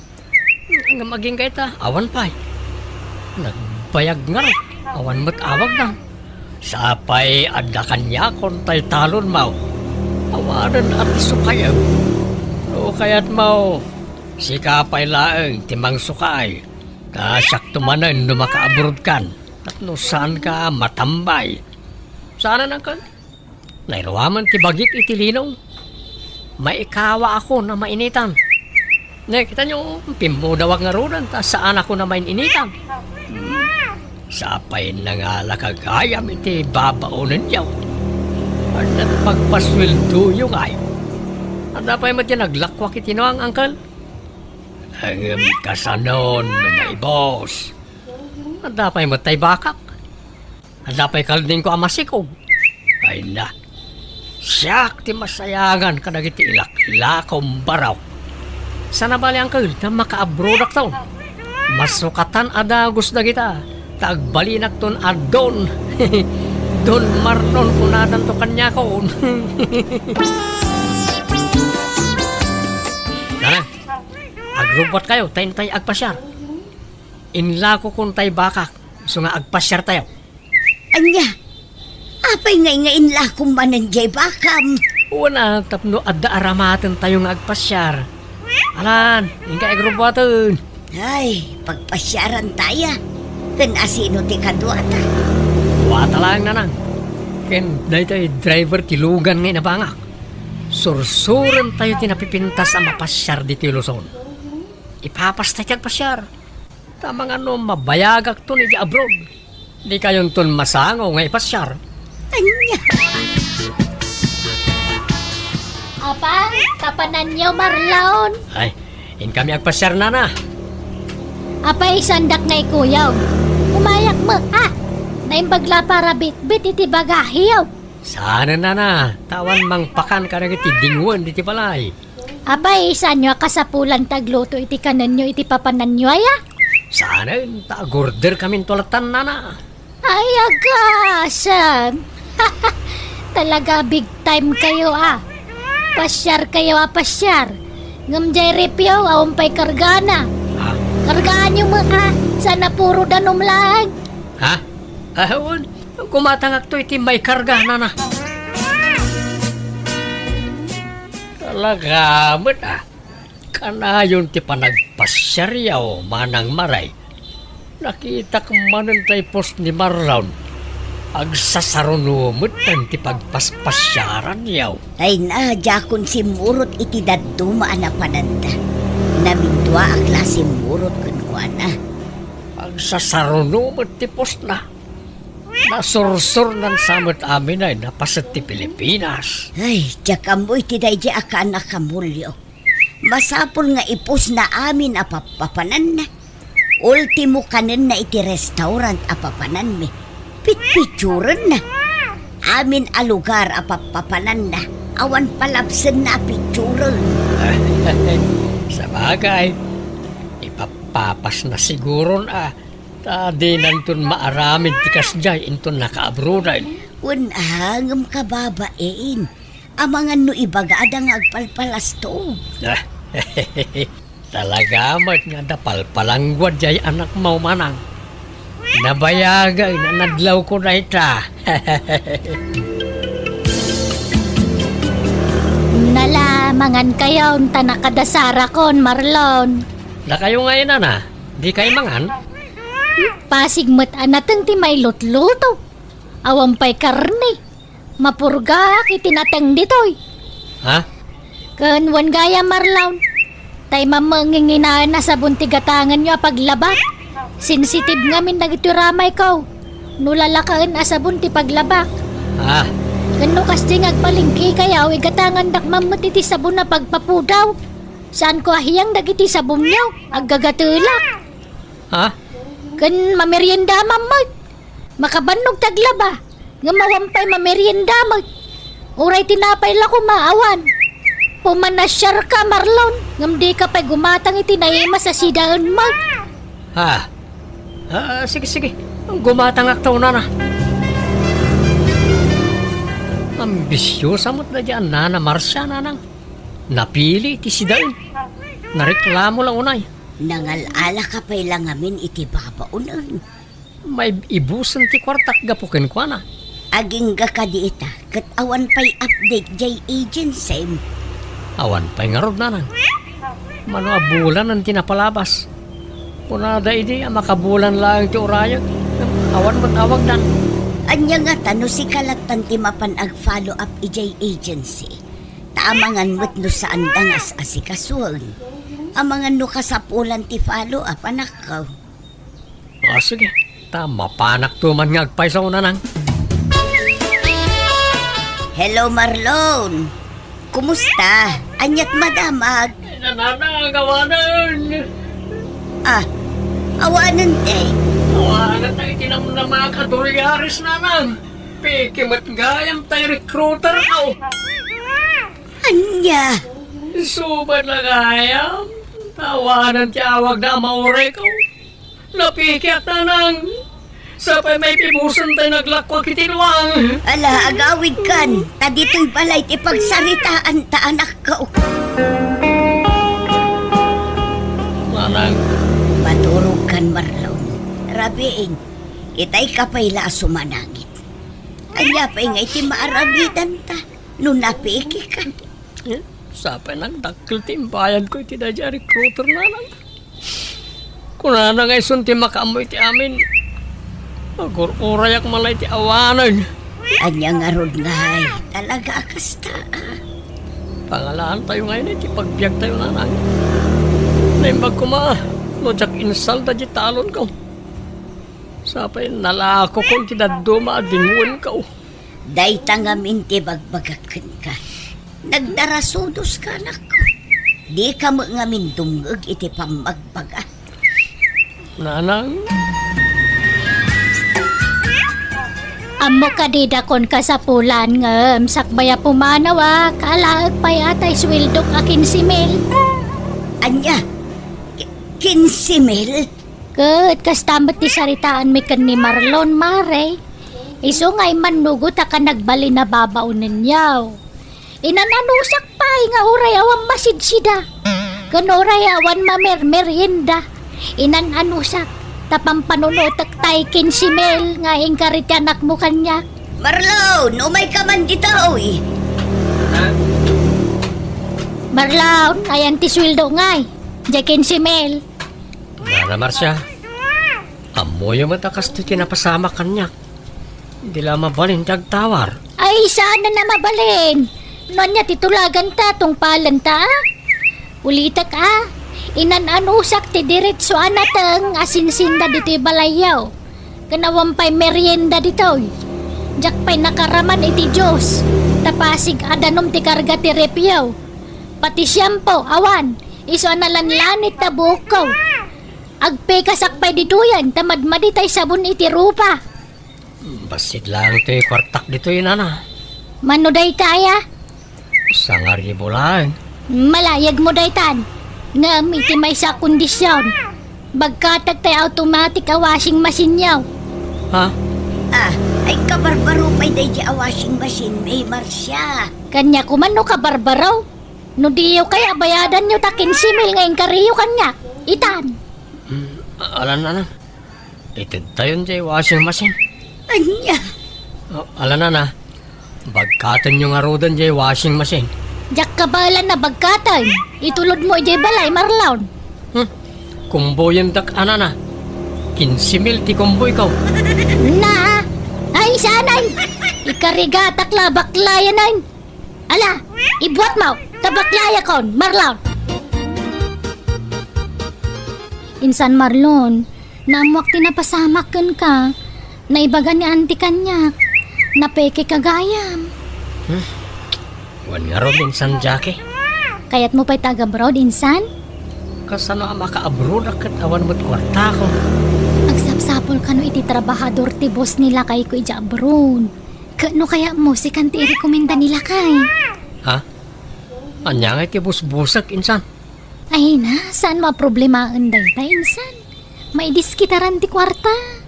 Ang maging kay ta, awan pa'y. Nagbayag nga rin, awan mo't awag nang. Sapay adda kanya kon tay talon mau. Awanan at sukayaw. O kaya't mau, si kapay laeng timang sukay. Kasak tumanan no makaabroad kan. Tatno saan ka matambay. Sana nang kan? Nairawaman ti bagik itilinong. Maikawa ako na mainitan. Kita nyo, pimudawag nga rudan, ta saan ako na mainitan. Sapay na nga lakagayam iti babaunan yaw. At pagpaswildo yung ay. At dapay mo tiyan naglakwak iti no ang angkal. Ang kasanon no may boss. At dapay mo tay bakak. At dapay kalding ko amasikog. Ay na. Siyak ti masayangan kadagiti ilak-ilakom baraw. Sana bali angkal na makaabrodak taon. Masukatan adagos na kita. Tagbalinak ton adon. Don marnon kunadan to kanya ko. Nana, agrobot kayo, tayo agpasyar. Inla ko kung tayo bakak, so nga agpasyar tayo. Anya, apay ngayon la kung mananjay bakam. Una, tapno adda aramatan tayo nga agpasyar. Alan, hindi ka agrobotan. Ay, pagpasyaran taya. Kan asino ti kadwata. Wata lang nanang. Ken, dahil tayo driver tilugan ngayon na bangak. Sursuran tayo tinapipintas ang mapasyar di Luzon. Ipapas tayo agpasyar. Tamang ano, mabayagak to ni di abroad. Di kayon ton masango nga ipasyar. Anya, Apa, tapanan niyo Marlon. Ay, in kami agpasyar na. Apa isandak na ikuyaw. Umayak mo, naimbagla para bit-bit iti bagahiyaw. Sana na. Tawan mang pakan ka na iti dingwan iti palay. Apa isan nyo kasapulan tagluto iti kanan nyo iti papanan nyo aya? Sana ta-order kami tulatan na. Ay agasam. Talaga big time kayo Pasyar kayo pasyar. Ngamjay repyaw awampay kargana. Ha? Kargaan nyo mo sana puro danumlag. Ha? Ahon, kumatangak to iti may karga na. Talaga mo Kanayon ti panagpasyaryaw manang maray. Nakita ko manan tay post ni Marlon. Agsasarunumot tan ti pagpaspasyaran yaw. ay na, jakon si murot iti daduma na pananda. Namindwa akla si murot kunkuana. Agsasarunumot ti post na. Nasursur ng samot amin ay napasat ti Pilipinas. Ay, jakamoy ti dayja akan nakamulyo. Masapol nga ipos na amin apapapanan na. Ultimo kanin na iti restaurant apapanan mi. Pitpituran na. Amin a lugar apapapanan na. Awan palapsen na pituran. Sa bagay, ipapapas na siguro Tadi nantun maaramid ti kasjay intun nakaabrodan. Unahangam ka babain. Amangan no ibagadang agpalpalas to. Talagamat nga dapalpalangwad jay anak mo manang. Nabayagay na nadlaw ko na ita. Nalamangan kayo unta nakadasara kon Marlon. Na kayo ngayon na, di kayo mangan? Pasigmat anateng ti may lutluto. Awampay karne. Mapurga itinateng ditoy. Ha? Kanwan gaya Marlon. Tay mamanginginaan na sa buntigatangan nyo paglabat. Sensitive nga min nagituramay ko. nulalakaan asabon ti paglabak. Ah, Kano kasi ngagpalingki kayaw igatangan dakmam iti sabon na pagpapudaw. Saan ko ahiyang dagiti sabon niyo? Aggagatulak. ha? Kan mamerienda mamag. Makabanog taglaba. Nga mawampay mamerienda mag. Uray tinapay la ko maawan. Pumanasyar ka Marlon. Ngam di ka pa'y gumatang itinayema sa sidaan mag. Ha? Ah, sige. Gumatangak taon na. Ambisyosa mo't na dyan, Nana Marcia, nanang. Napili iti sidain. Nareklamo lang unay. Nangalala ka pa'y lang amin iti babaunan. May ibusan ti kwartak gapukin ko na. Aging ga ka di ita, kat awan pa'y update jay agency. Awan pa'y nga rod, nanang. Mano abulan ang tinapalabas. Punada idi, makabulan lang ti urayag. Awan mo't awag dan. Anya nga tano si kalatan ti mapan ag-follow up ijay agency. Taamangan mo't no saan dangas asikasuan. Amangan no kasapulan ti follow up anak ko. Ah, sige. Tama panak tuman nga agpay sa unanang. Hello Marlon. Kumusta? Anyat madamag. Nananagawanan. Ah, awanan te. Awanan tayo tinam na mga kadulyaris naman. Pikimat gayam tayo recruiter ko. Anya? Subad na gayam. Tawanan tiyawag na mauray ko. Napikiat na nang. Sapay may pibusan tayo naglakwag itinwang. Ala, agawid kan. Ta dito'y balay ti pagsaritaan ta anak ko. Manang. Maturog kan Marlon. Rabiin, itay ka pa'y laso manangit. Anya pa'y nga iti maarabidan ta. Nung napiki ka. Sapay nagdakil timbayan ko iti dadya recruiter na lang. Kung na ngay sunti makamoy ti amin. Agor-urayak malay ti awanan. Anya nga rod ngay. Talaga akasta. Pangalaan tayo ngayon iti pagbiag tayo na lang. Naimbag ko ma. No jak insal da di talon ko. Sapay nalako ko ti daduma adinguan ko. Day tangamin ti bagbagakan ka. Nagdarasudos ka anak ko. Di ka mo ngamin dumgag iti pamagbaga. Nanang. Amo ka di dakon ka sa pulan ngem sakbaya pumanawa kalaag pa'y atay swildok akin si Mel. Anya? 15 mil? Kat kastamat ti saritaan mi ken ni Marlon Mare. Iso ngay manugot ka nagbali na babaunan yaw. Inananusak pa nga uray awan masidsida. Kan uray awan mamermerienda. Inananusak tapang panunutak tay kin si Mel nga ingkarit anak mo kanya. Marlon, umay ka man dito, oy. Marlon, ayan ti sweldo ngay. Jakin si Mel. Nana Marcia. Amoy yung matakas ti tinapasama kanya. Hindi lang mabalin tagtawar. Ay, sana na mabalin. Nonya titulagan ta tong palanta. Ulitak inananusak ti diretso anatang asinsinda dito'y balayaw. Kanawampay merienda dito'y. Jakpay nakaraman iti Diyos. Tapasig adanom ti karga ti repyaw. Pati siyampo, awan. Iso analanlanit na bukaw. Agpe kasakpay ditoyan. Tamadmadi tay sabon iti rupa. Basid lang ito'y kwartak dito yun, Nana. Manuday taya. Sangaribo lang. Malayag mo daytan. Nga iti may sa kondisyon. Bagkatag tay automatic a washing machine yaw. Ha? Ah, ay kabarbaro pa'y day di a washing machine, may Marcia. Kanya kumano ka barbaraw. No diyo kaya bayadan nyo takin simil ngayon kariyo kanya. Itan. Alan, Nana. Itid tayo dyan washing machine. Anya? Alan, Nana. Bagkatan nyo nga rodan dyan washing machine. Jak kabalan na bagkatan. Itulod mo ijay balay Marlon. Kumboy yung dak, Nana. 15,000 ti kumboy ko. Na. Ay sanay. Ikarigatak la baklayanan. Ala, ibuat mo. Tabaklaya kon, Marlon. Insan Marlon, namuak tinapasamak kan ka. Naibagan ni auntie kanya. Napeke kagayam. Wan nga ron insan, Jackie. Kaya't mo pa'y taga-abroad, insan? Kasano ang maka-abroad akat awan mo't kwarta ko. Agsapsapol ka no iti trabahador ti boss nila kay ko ija abroad. Kano kaya mo si kanti i-rekomenda nila kay? Ha? Anya nga kibus-busak, insan. Ay na, saan maproblemaan day ta, insan? May diskitaran ti kwarta.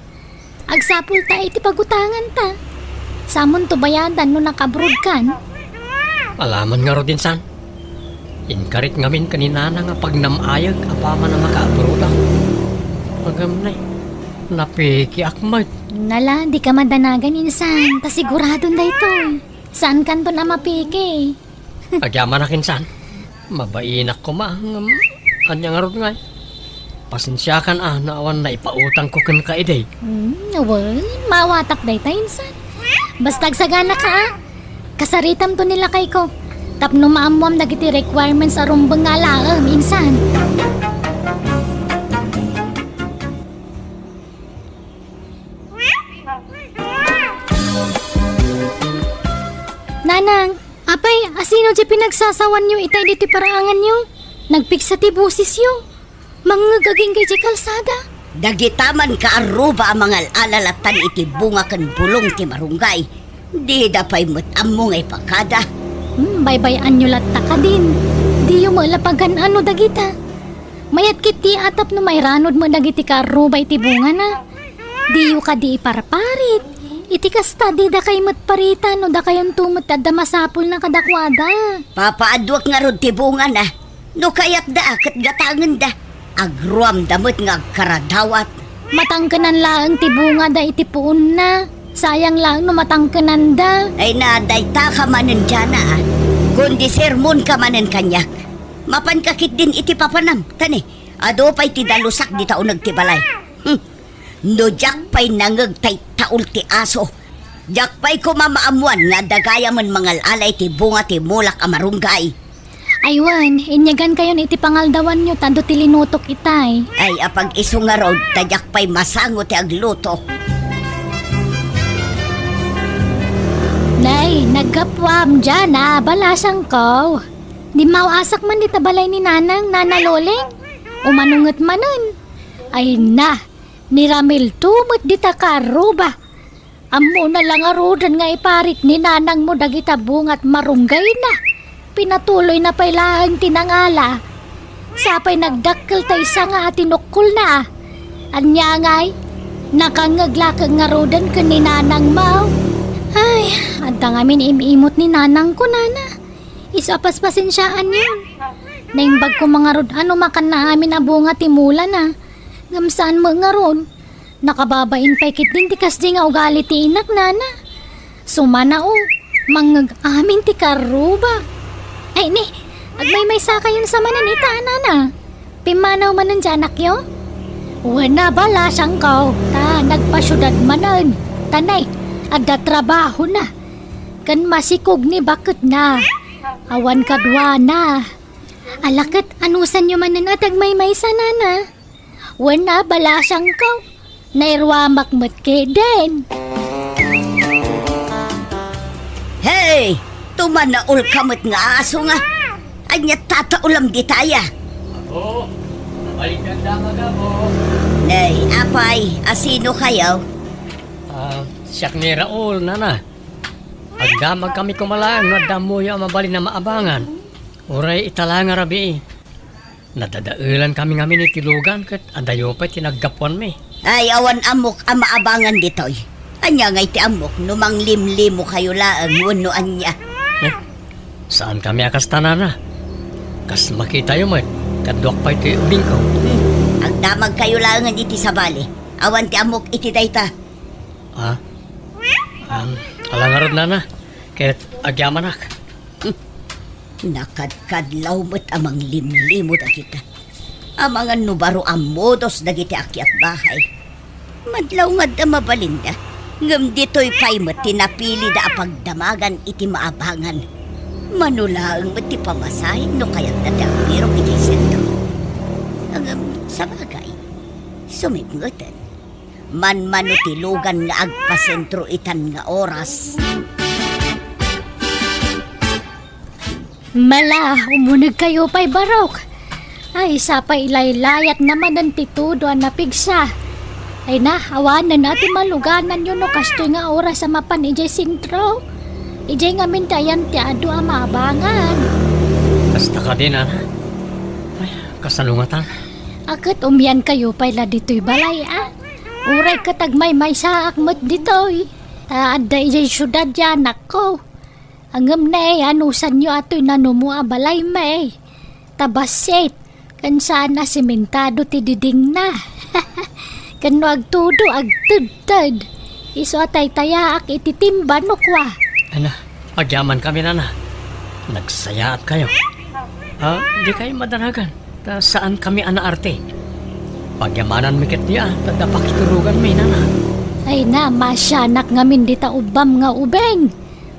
Agsapol ta iti pagutangan ta. Samon to bayadan no nakabroad kan? Alaman nga ron, insan. Inkarit ngamin kanina na nga pag namayag apama na maka-abroad ako. Magamnay, napiki akmat. Nala, di ka madanagan, insan. Pasiguradon day to. Saan kan to na mapiki? Agyaman na kinsan. Mabainak ko anya nga ron nga. Pasensyakan na awan na ipautang ko kan kaiday. Well, mawatak day ta, insan. Basta agsagana ka Kasaritam to nila kay ko. Tapno maamuam dagiti requirements aron bengalaem, insan. Nanang, apay, asino di pinagsasawan nyo itay diti paraangan nyo? Nagpiksa ti busis yo. Mangagaging kay di kalsada. Dagitaman ka aruba ang mga alalatan iti bunga kan bulong ti marunggay. Di dapay mo't among ay pakada. Baybayan nyo latta ka din. Di yung malapagan ano dagita. Mayat kiti atap no may ranod mo dagiti ka aruba iti bunga na. Di yung ka di iparparit. Iti kasta di da kay matparita no da kayon tumot at damasapol na kadakwada. Papaadwak nga rod ti bunga na. No kayat da akat gatangan da. Agruam damot nga karadawat. Matangkanan lang ti bunga da iti puon na. Sayang lang no matangkanan da. Ay naday ta ka manen dyan kundi sermon ka manen kanyak. Mapankakit din iti papanam. Tani, ado pa'y ti dalusak di tao nagtibalay. No jak pa'y nangagtay taul ti aso. Jak pa'y kumamaamuan nga dagaya man mangal alay ti bunga ti mulak amarunggay. Aywan, inyagan kayon iti pangaldawan nyo tando ti linutok itay. Ay apag iso nga rod, tadyak pa'y masango ti agluto. Nay, nagkapwam dyan balasang ko. Di mawasak man di tabalay ni nanang nanaloling. Umanungat manan. Ay na, ni Ramil tumot di takaruba. Amo na lang arudan nga iparit ni nanang mo dagita bungat marunggay na. Pinatuloy na pailaan tinangala. Sapay nagdakkel tayo sa nga tinukul na. Anya ngay, nakangaglakag nga rodan ka ni nanang mau. Ay, adda nga imimot ni nanang ko nana. Isapas pasensyaan yun. Naimbag ko mga rod, ano makan na amin abunga timula na. Ngamsaan mo nga ron. Nakababain pa ikit din tikas di nga ugali ti inak nana. Sumana mangag amin ti karuba. Ay ni, agmay saka yun sa mananita nana. Pimanaw manan janak yo? Wana bala siyang ko. Nagpasyudad manan. Tanay, ada trabaho na. Kan masikog ni bakit na. Awan kadwa na. Alakit anusan nyo manan at agmay sanana. Wana bala siyang ko. Nairwamak matke din. Hey! Tumanaul kamot nga aso nga. Anya tataulam di taya. Ako, nabalik ang damag ako. Nay, apay, asino kayo? Siyak ni Raul, nana. Agdamag kami kumalaan, nadamoy ang mabali na maabangan. Uray italanga rabi. Nadadailan kami ngamin itilugan kat adayo pa tinaggapuan mi. Ay, awan amok ang maabangan ditoy. Anya nga iti amok, numang limlimo kayo laang, wano anya. Saan kami akas tanana? Kas makita yun mo kadwak pa iti ubing ko. Ang damag kayo laangan iti sa bali. Awan ti amok iti dayta. Alangarod nana. Kahit agyaman ak. Nakadkadlaw mo't amang limlimo da kita. Amangan nubaro ang modos dagiti akyat bahay. Madlaw nga da mabalinda. Ngam dito'y pay mo't tinapili da apagdamagan iti maabangan. Manulaang mo't ti pamasahin no kaya't dati ang birok iti sentro. Ang sa bagay, sumipngutan. manutilugan nga agpasentro itan nga oras. Mala, umunig kayo pa'y barok. Ay, sapay ilaylayat naman ang titudo ang napigsa. Ay na, awanan natin maluganan yun no kastoy nga oras sa mapan ijay sintro. Ijay nga mintayan ti ado ang maabangan. Basta ka din, ana. Ay, kasalungatan. Akat umyan kayo pa'y la dito'y balay Uray katagmay may saak mo't dito'y. Taada ijay syudad yan ako. Angam na anusan nyo ato'y nanumua balay may. Tabasit, kan sana simentado ti diding na. Kano agtudo agtudtad. Iso atay tayaak ititimba no kwa. Ana, pagyaman kami, nana. Nagsayaat kayo. Di kayo madanagan. Saan kami anaarte? Pagyamanan mikit niya, tadapakiturugan mi, nana. Ay na, masyanak ngamin dita ubam nga ubeng.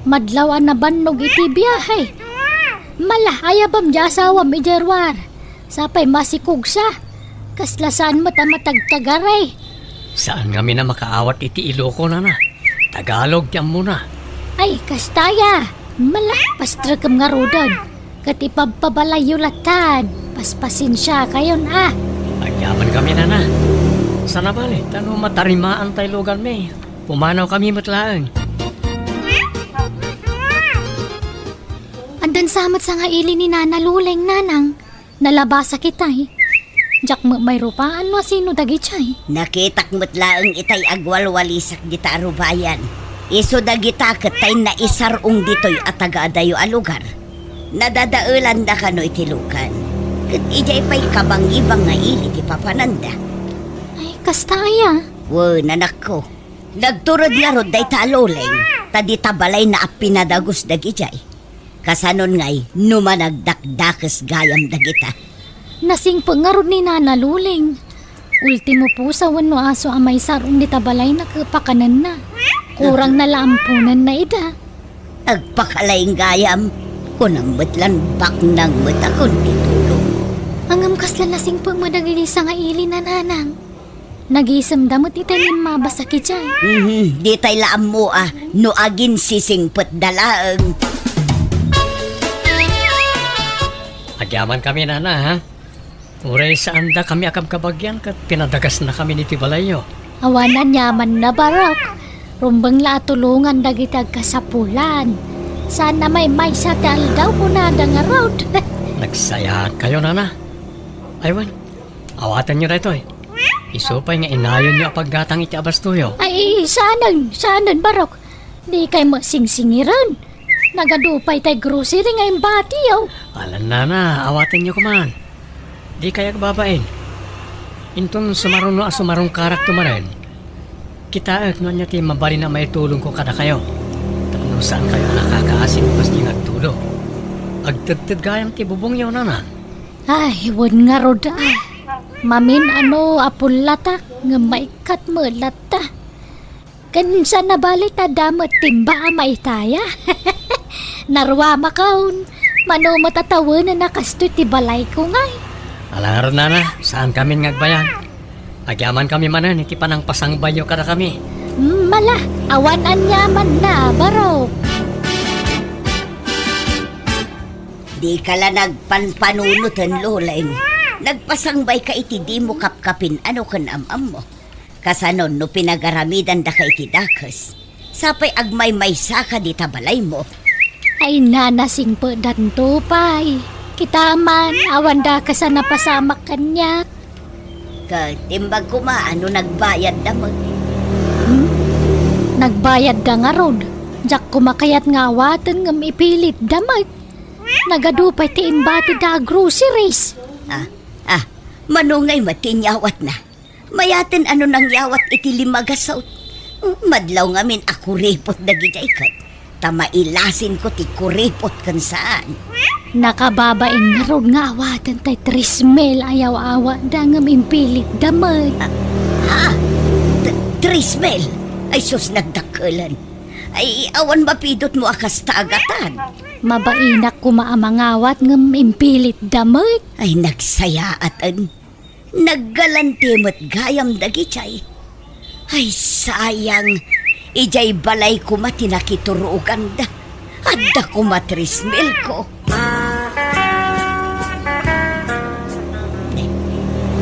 Madlawan na bannog iti biyahe. Mala, ayabam jasawam ijerwar. Sapay masikugsa. Kaslasaan mo tamatagtagaray. Saan kami na makaawat iti Iloko, nana? Tagalog tiyam muna. Ay, kastaya. Mala, pastrakam nga rodod. Katipagpabalayo latan. Paspasin siya kayon Pagyaman kami, nana. Sana bali, tano matarimaan tayo lugan may. Pumanaw kami matlaang. Andan samot sa nga ili ni Nana Luleng, nanang. Nalabasa kita Jak mo may rupaan mo sino dagi chay. Nakitak mutlaang itay agwalwalisak dita arubayan. Iso dagita katay na isarong dito'y ataga-adayo a lugar. Nadadaulan da kano itilukan. Kat ijay pa'y kabang-ibang nga ili ti papananda. Ay, kastaya. Wo, nanak ko. Nagturod larod day taloleng. Tadi tabalay na apinadagos dagijay. Kasanon ngay, numanagdakdakes gayam dagita. Nasing pangarod ni Nana Luleng. Ultimo po sa wano aso amay sarong di tabalay na kapakanan na. Kurang na lampunan na ida. Agpakalayng gayam. Kunang batlan bak ng mata kon ditulong. Angam kasla nasing pagmadagili sa nga ili na nanang. Nagisam damot italim mabasa kichay. Di tay laam mo no agin sisingpet dalaeng. Agyaman kami, nana, ha? Uray saan da kami akam kabagyan kat pinadagas na kami ni Tibalayo. Awanan yaman na barok. Rumbang la tulungan dagitag kasapulan. Sana may sa tal daw punada nga road. Nagsayaat kayo, nana. Aywan, awatan nyo rito Isupay nga inayon nyo paggatang iti abastuyo. Ay, sanan barok. Di kay masingsingiran. Nagadupay tay grocery ngayong batiyaw. Alan, nana, awatan nyo kuman. Di kaya babain. Intong sumarong no sumarong karak tumarin. Kita no niya ti mabali na may tulong ko kada kayo. Tano saan kayo nakakaasin pas di nagtulo. Agtagtag gayam ti bubong yaw, nana. Ay, wad nga rod Mamin apul latak nga maikat mo lata. Kansa na bali ta damot timba amay taya. Narwa makaon. Mano matatawanan na kasto ti balay ko ngay. Alangar, nana, saan kami ngagbayan? Agyaman kami manan, iti panang pasangbayo kada kami. Mala, awan anyaman na baro. Di ka la nagpanpanunutan loleng. Nagpasangbay ka iti di mo kapkapin ano kan amam mo. Kasanon no pinagaramidan da ka iti dakas. Sapay agmay may saka di tabalay mo. Ay nanasing po danto pay. Kita man, awan da ka sa napasamak kanya. Katimbag ko ano nagbayad da mo. Nagbayad da nga rod. Jak kumakayat nga awatan nga ipilit damag. Nagadupay ti imbati da groceries. Manungay matinyawat na. Mayaten ano nang yawat iti limagasaw. Madlaw ngamin ako repot dagijay kat. Tamailasin ko ti kuripot kan saan. Nakababain nga rod nga awatan tay trismel ayaw-awa da nga impilit damag. Trismel? Ay sus nagdakalan. Ay awan mapidot mo akas taagatan. Mabainak kumaamangawat nga impilit damag. Ay nagsayaatan. Naggalantimot gayam dagichay. Ay, sayang. Ijay balay ko matinakiturugan da. Adda ko matrismil ko.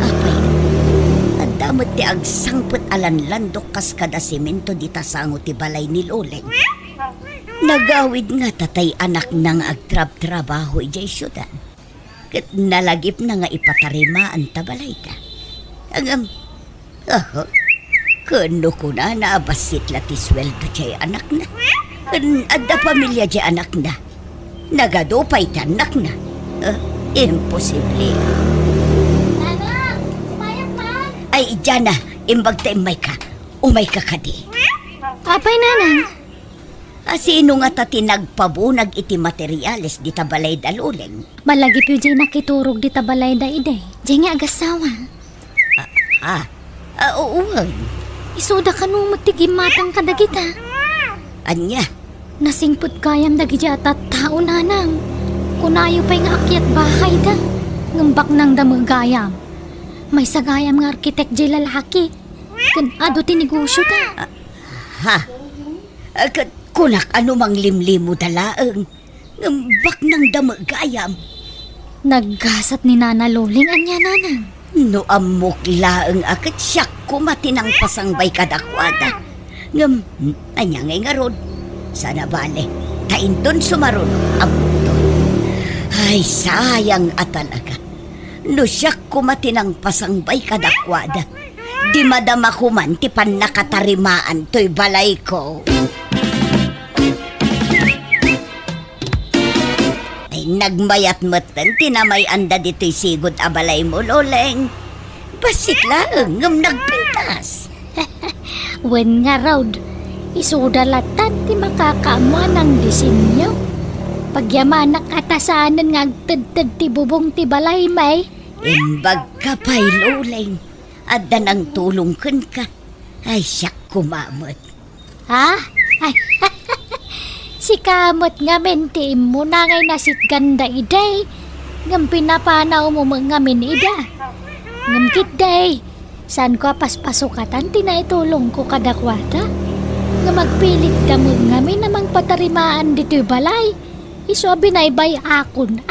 Apay, adamot ti agsangpet alan landok kas kada semento di tasango ti balay ni Loleng. Nagawid nga tatay anak nang agtrab-trabaho ijay syudad. Kat nalagip na nga ipatarimaan ta balay ta. Agam, kano ko na naabasit lati sweldo jay anak na. Adda pamilya jay anak na. Nagadupay ti anak na. Imposible. Nanang, umayak man. Ay, dyan na. Imbag ta imay ka. Umay ka kadi. Apay, nanang. Sino nga ta tinagpabunag iti materyales di tabalay daluleng? Malagip yung dyan nakiturog di tabalay da iday. Dyan nga agasawa. Oo. Isuda ka nung matigimatang kadagita. Anya? Nasingput kayam dagi at tao nanang. Kunayo pa'y nga akyat bahay da. Ngambak nang damagayam. May sagayam nga arkitek di lalaki. Ado tinigusyo da. Kunak ano mang limlimo dalaeng. Ngambak ng damagayam. Naggasat ni Nana Loling anya nanang. No amok laeng akat siyak kumatinang pasangbay kadakwada. Anya ngay nga rod. Sana bale, tainton sumaron amok to. Ay, sayang talaga. No siyak kumatinang pasangbay kadakwada. Di madama kuman ti pan nakatarimaan to'y balay ko. Ay, nagmayat matan, tinamay anda dito'y sigod abalay mo, Loleng. Basit lang, nagpintas. Wen nga raud, isudalatan ti makakaamwa ng disenyo. Pagyamanak atasanan nga agtad-tad ti bubong ti balay may. Imbag ka pa'y, Loleng. Adda nang tulong kun ka. Ay, siyak kumamot. Ha? Ay, si kamot nga menti mo na ngay nasit ganda iday. Ngam pinapanaw mo mga minida. Ngam kitday. Saan ko paspasukatan tinaitulong ko kadakwata? Nga magpilit ka mo nga may namang patarimaan dito'y balay. Iso binaybay akon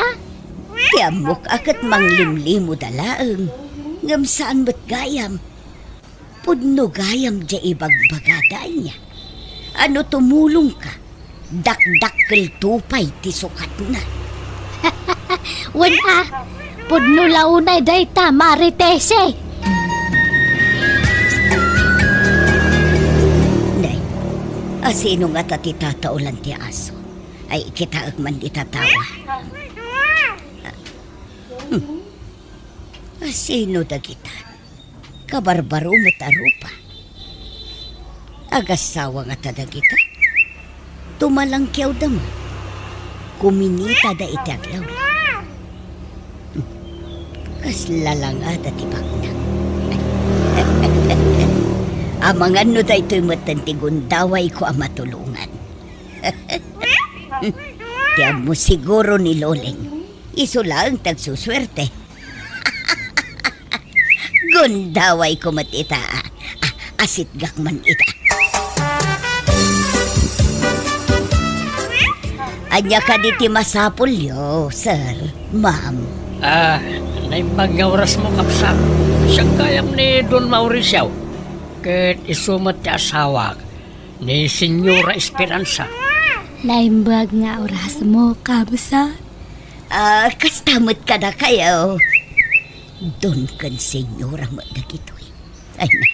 Tiamok akat manglimlimo dalaeng. Ngam saan mo't gayam? Pudno gayam dya ibagbagaday niya. Ano tumulong ka? Dakdakkel tupay ti sukat na. Wen pudno launay dayta maritese. Nay, sino nga tati tataulan ti aso? Ay ikitaag man itatawa. Sino da kita? Kabarbaro mo't arupa. Agasawa nga tada kita. Tumalangkyaw da mo. Kuminita da iti aglaw. Kaslalang ada ti baknang. Amangan no da ito'y matantiguндaway ko ang matulungan. Tiyan mo siguro ni Loleng. Iso lang tagsuswerte. Gundaway ko matita. Asit gak man ita. Anya ka diti masapul yo, sir, ma'am. Naimbag nga oras mo kapsat. Siyang kayam ni Don Mauricio. Kat isumat ti asawa ni Senyora Esperanza. Naimbag nga oras mo, kamusta? Kastamot ka na kayo. Doon kan senyora mo na gito'y. Ay na,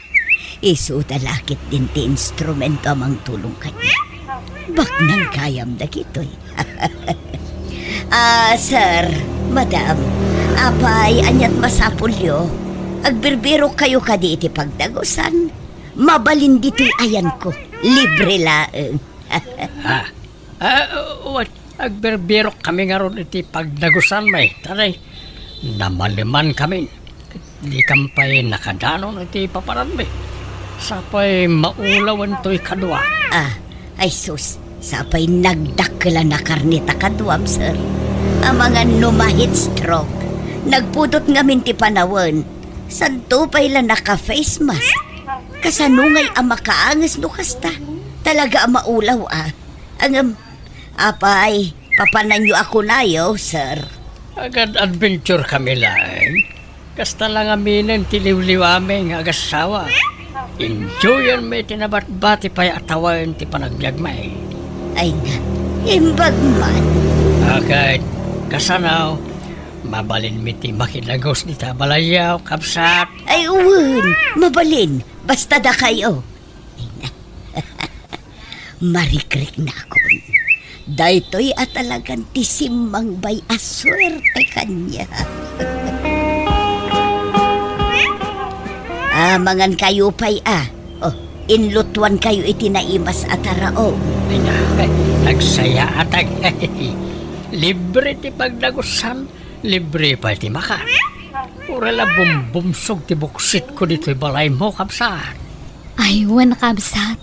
iso dalakit din ti instrumento amang tulong kanya. Bak nang kayam na gito'y. Sir, madam, apay anyat masapulyo. Agbirbiro kayo kadi iti pagdagusan. Mabalin dito'y ayan ko. Libre laeng. What? Agberbero kami nga ron iti pagdagusan may. Taray, namaliman kami. Di kampay nakadanon iti paparan may. Sapay maulawan to'y kadwa. Ay sus, sapay nagdakila na karnita kadwam, sir. Ang mga numahit stroke. Nagpudot nga minti panawan. Santo pa'y la naka-face mask. kasanungay ang makaangas no kasta. Talaga ang maulaw Ang apay, papananyo ako nayo, sir. Agad adventure kami lang. Kasta lang aminin tiliw-liw aming agasawa. Enjoyan may tinabat-bati pa'y atawain ti panagbiagmay. Ay na, imbag man. Agad kasanaw, mabalin mi ti makinagos ni Tabalayaw, kapsat. Ay uwan, mabalin. Basta da kayo. Ay na. Marikrik na ako. Daytoy at talagang tisimang bay aswerte kanya. Mangan kayo pa'y Oh, inlutuan kayo itinaimas at araong. Ay na, nagsaya atag. Libre ti pagdagusan, libre pa ti makan. Urala bumbumsog ti buksit ko dito'y balay mo, kapsat. Ay, wan kabsat.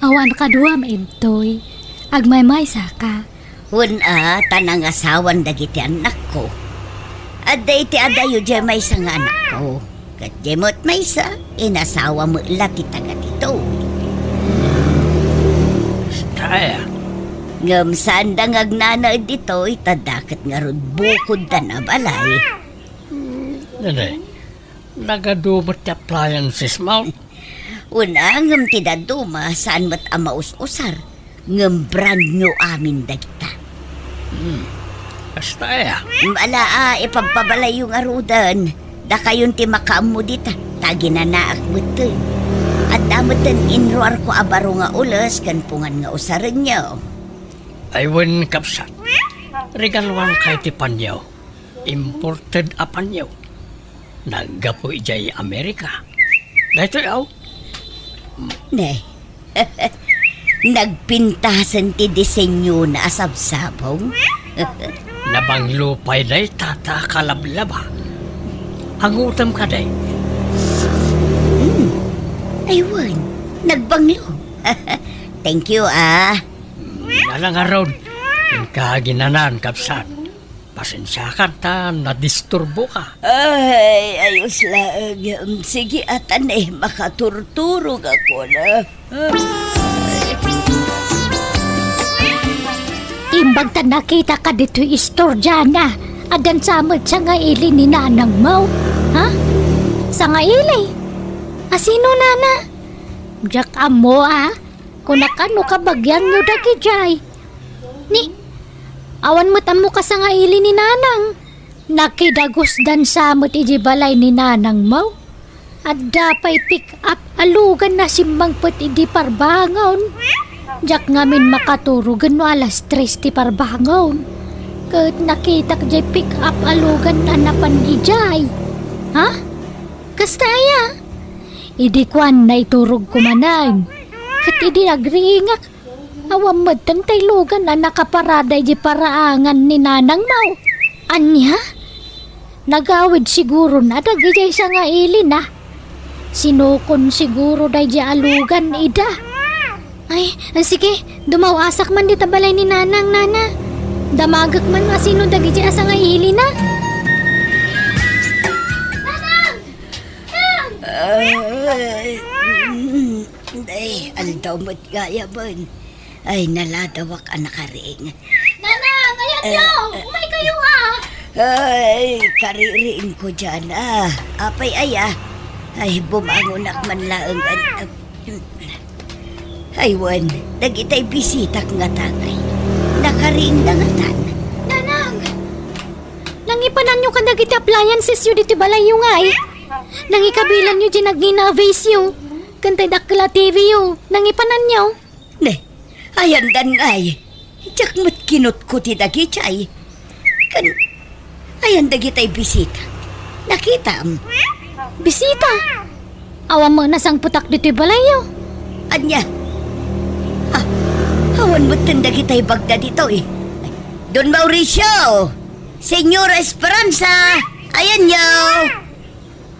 Awan kadua maibtoy. Agmay-may saka. Tanang asawan dagiti anak ko. Aday ti adayo dyan may sa nga anak ko. Kat jemot may sa, inasawa mo lati taga dito. Kaya, Ngam saan da ngagnana dito, itadakat nga ron bukod da na balay. nanay, nagadumot ti appliances mo. Ngam tidaduma saan mat amaus-usar. Ngam brand new amin dagita. Kaya, Mala ipagpabalay yung arudan. Da kayon ti makaam mo dita. Tagi na naak mo to. At damutan inruar ko abaro nga ulas kan pungan nga usaran niyo. aywan kapsat. Regalwan kay ti panyaw. Imported a panyaw. Naggapo ijay Amerika. Dahito yaw. Ne. Nagpintasan ti disenyo na asabsabong. Nabanglupay day tata kalablaba. Hangutam ka day. Aywan, nagbanglo. Thank you Nalang aron. Yung kaginanan kapsat. Pasensya ka ta, nadisturbo ka. Ay, ayos lang. Sige atan makaturturog ako na. Imbag ta nakita ka dito istorya na. Adan samad sa nga ili ni nanang mo. Ha? Sa nga ili? Asino nana? Diyak amo kung nakano ka bagyang nyo dagi jay. Ni, awan mo't amo ka sa nga ili ni nanang. Nakidagos dan samad iji balay ni nanang mo. At dapay pick up alugan na simbang put idi parbangon. Diyak ngamin makaturugan no alas 3 ti parbangon. Kat nakita ka jay pick up alugan na napan ijay. Ha? Kastaya? Idi kwan na iturog kumanan. Kat idi nagringak. Awam madtang taylugan na nakaparaday di paraangan ni nanang mau. Anya? Nagawid siguro na dagijay sa nga ili na. Sinukon siguro day di alugan ida. Ay, sige, dumawasak man di tabalay ni nanang nana. Damagak man masino dagiti asa nga ili na. Ay, aldaw mo't gaya man. Ay, naladawak anak karing. Nanang, ayan nyo! Umay kayo Ay, kaririin ko dyan Apay Ay, bumangon man laang Aywan, dagitay bisitak nga tangay. Nakariing na nga tan. Nanang! Nangipanan nyo ka dagiti appliances yun diti balay yung Nangikabilan nyo di nagnginavase yung. Kantay dakla TV yung. Nangipanan nyo. Ne, ayan dan ngay. Tiyak mat kinot ko ti dagitay. Ayan dagitay bisita. Nakita am. Bisita! Awam mo nasang putak diti balay yung. Anya. Hawan mo dagitay bagda dito Don Mauricio! Senyora Esperanza! Ayan nyo!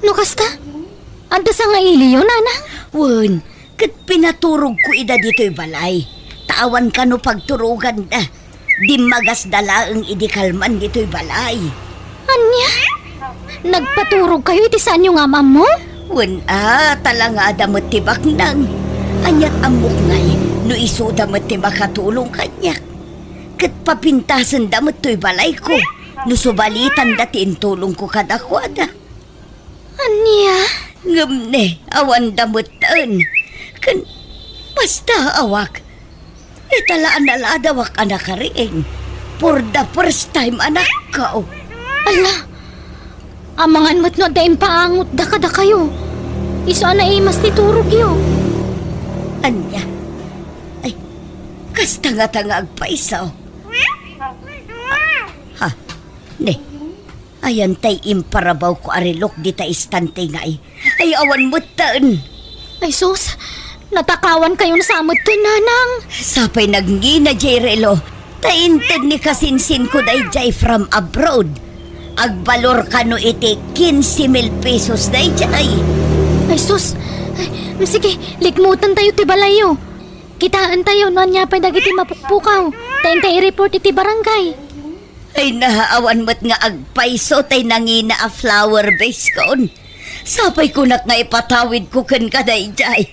No kasta? Anda sa nga ili yun, nanang? Wan, kat pinaturog ko ida dito'y balay. Tawan ka no pagturugan da. Di magas dalaang idikalman dito'y balay. Anya? Nagpaturog kayo iti saan yung ama mo? Talangada mo tibak nang. Anyat amok ngay, no isuda mo tibak katulong kanyak. Kat papintasan da mo to'y balay ko. No subalitan datin tulong ko kadakwada. Anya? Ngamne, awan da mo taan. Kan, basta awak. Italaan naladawak anak ka rin. For the first time anak ka. Ala, amangan mo't no daing paangot da kada kayo. Iso na imas ti turog yo. Anya, ay, kas tanga-tanga agpaisaw. Ha, ne, ayan tay imparabaw ko arilok di ta istante nga ay awan mo taan. Ay sus, natakawan kayo na samot to, nanang. Sapay nagngina jay relo, tainted ni kasinsin ko day jay from abroad. Agbalor ka no iti 15,000 pesos day jay. Ay sus, ay, sige, likmutan tayo ti balayo. Kitaan tayo, no anya pa dagiti mapukpukaw. Tayin tayo i-report iti barangay. Ay nahaawan mo't nga agpaiso tay nangina a flower base kon. Sapay ko nak nga ipatawid ko kan ka day jay.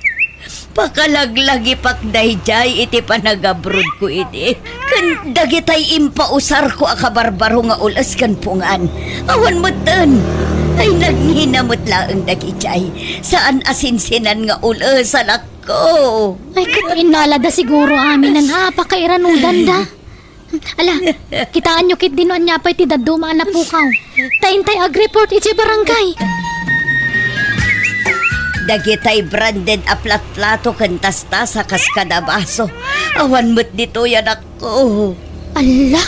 Pakalaglagi pak day jay iti panagabrod ko iti. Kan dagitay impausar ko akabarbaro nga ulas kan pungan. Awan mo tan. Ay naghinamot laang dagi jay. Saan asinsinan nga ulas anak ko. Ay, inalada siguro amin na napakairanudan da. Ala, kitaan nyo kit dinuan niya pa iti dadumaan na pukaw. Tayin-tay ag-report iti barangay. Dagitay branded a plat-plato kan tasta sa kaskadabaso. Awan mo't dito yan ako. Ala,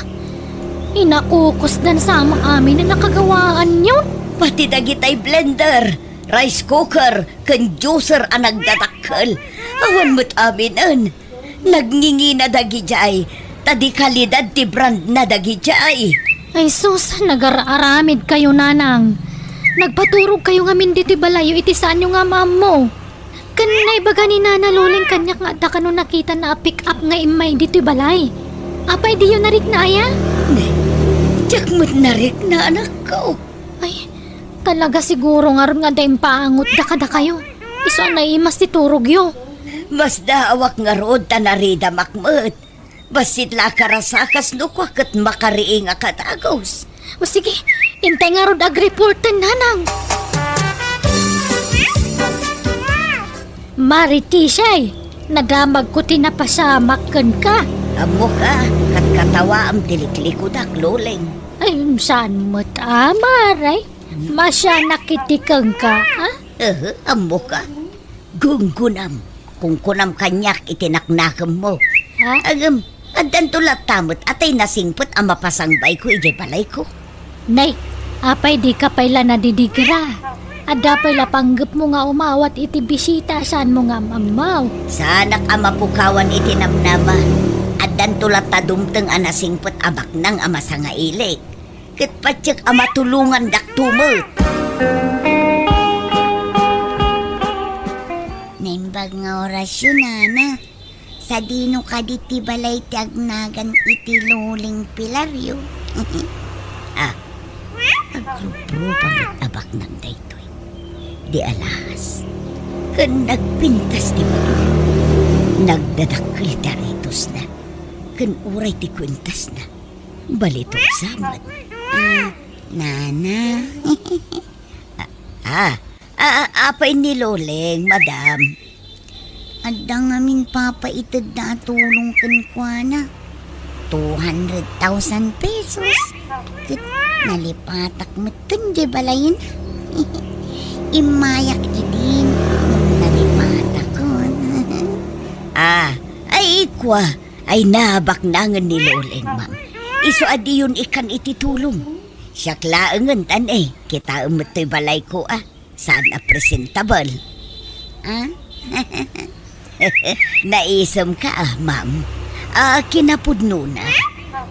inakukos dan sa amin na nakagawaan nyo. Pati dagitay blender, rice cooker, kan juicer ang nagdadakkel. Awan mo't aminan. Nagngingi na dagi jay. Tadi kalidad ti brand na dagi jay. Ay sus, nagararamid kayo, nanang. Nagpaturog kayo nga min diti balayo iti saan nyo nga maam mo. Kanay baga ni nanaluling kanyak nga da kano nakita na pick up nga imay diti balay. Apay di yun narik na aya? Tiyak mo't narik na anak ko. Ay, talaga siguro nga ron nga dahil paangot da kada kayo. Iso na imas ti turog yo. Mas daawak nga rood ta narida makmet. Basit la karasakas lukwak at makariing akatagos. O sige, intay nga ron ag-reportan, nanang. Maritisay, nadamag ko tinapasamakan ka. Amo ka, katkatawa ang tiliklikod loleng. Ay, saan mo tamaray? Masya nakitikang ka, ha? Amo ka. Gunggunam, kung kunam kanyak itinaknakam mo. Ha? Adan tulat tamot atay nasingpot ang mapasangbay ko ijay balay ko. Nay, apay di ka pala nadidigra. Ada pala panggap mo nga umawat iti bisita saan mo nga mamaw. Sanak ang mapukawan itinamnama. Adan tulat tadumteng anasingpot abak nang amasa nga ilik. Kitpatsak amatulungan daktumot. Nimbag nga orasyon, Nana. Sa dino ka diti balay ti agnagan iti luling pilaryo. Agrupro pamatabak ng daytoy. Di alahas. Kan nagpintas ti balay. Nagdadakil daritos na. Kan uray ti kwintas na. Balitok samad. Nana. Apay ni Loleng, madam. Adang amin papaitad na tulong kankwana. 200,000 pesos. Kat nalipatak mo di balayin. Imayak idin. Nalipatak ko. Ay ikwa. Ay nabak nangan ni Loleng, ma'am. Iso adi yun ikan ititulong. Siya klaangan tan kita umato'y balay ko Saan na presentable? Naisam ka ma'am. Kinapudno na.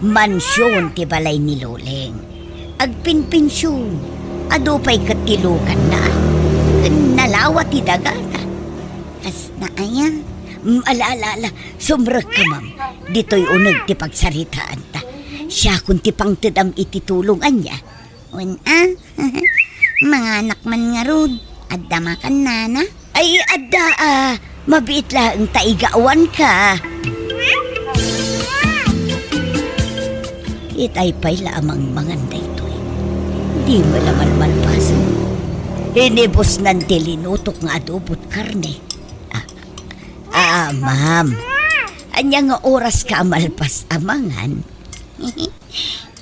Mansyon ti balay ni Loleng. Agpinpinsyon. Adupay katilukan na. Nalawa ti dagata. Kas na aya. Alala, sumrek ka ma'am. Dito'y unag ti pagsaritaan ta. Siya kung ti pang tidam ititulungan niya. Mga anak man nga rod. Adda makan nana? Ay, adda mabiit lang taigawan ka. Itay pa'y lamang manganday to eh. Di malaman malpasan. Hinibos ng dilinutok nga adobot karne. Ma'am. Anya nga oras ka malpas amangan.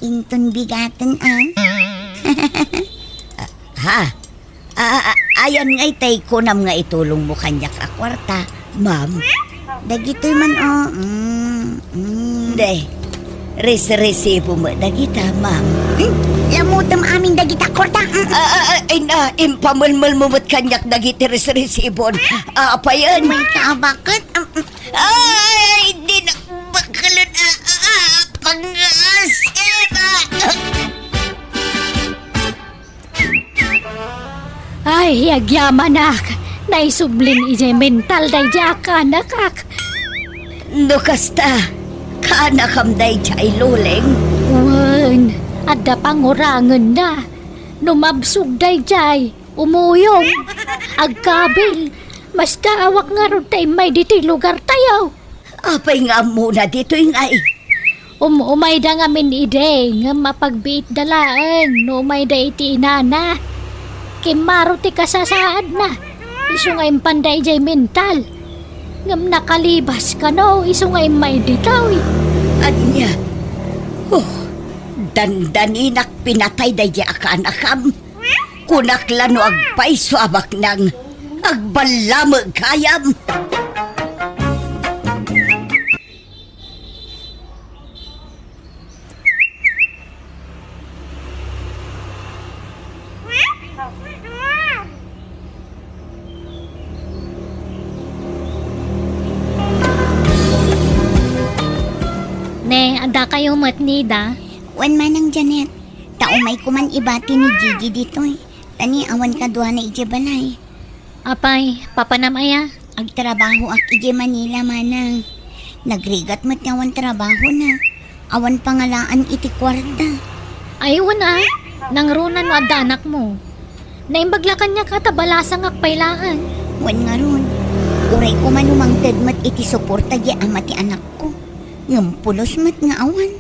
Inton bigatan ha? Ayan nga itay ko nam nga itulong mo kanyak akwarta, ma'am. Dagitoy man De, resibo mo dagita, ma'am. Lamutam amin dagita akwarta. Ay na, impamalmal mo mo't kanyak dagiti resibon. Apa yan? May kaabakot. Ay, di na bakalan. Pangas. Ay, agyamanak. Naisublin ije mental day jaka nakak. No kasta, kaanakam day chay luleng. Wan, adda pangurangan na. Numabsog day jay, umuyong. Agkabil, mas kaawak nga ron tayo may dito'y lugar tayo. Apay nga muna dito ingay. Umay da nga min ide, nga mapagbiit dalaan, no umay da iti inana. Kimaro ti kasasaad na, iso nga impanday jay mental. Ngam nakalibas ka no, iso nga imay ditaw. Anya, dandaninak pinatay day di akanakam. Kunaklano agpay suabak ng agbalamag kayam. Ne, anda kayo matnida. Wan manang Janet, tao may kuman ibati ni Gigi dito eh. Tani awan ka duha na ije balay. Apay, papanamaya. Agtrabaho ak ije Manila manang. Nagrigat mat ngawan trabaho na. Awan pangalaan iti kwarta. Aywan nangrunan mo adda anak mo. Naimbaglakan niya katabalasang akpailaan. Wan nga ron. Uray ko man umangtad mat iti suporta di ama ti anak ko. Ngampulos mat nga awan.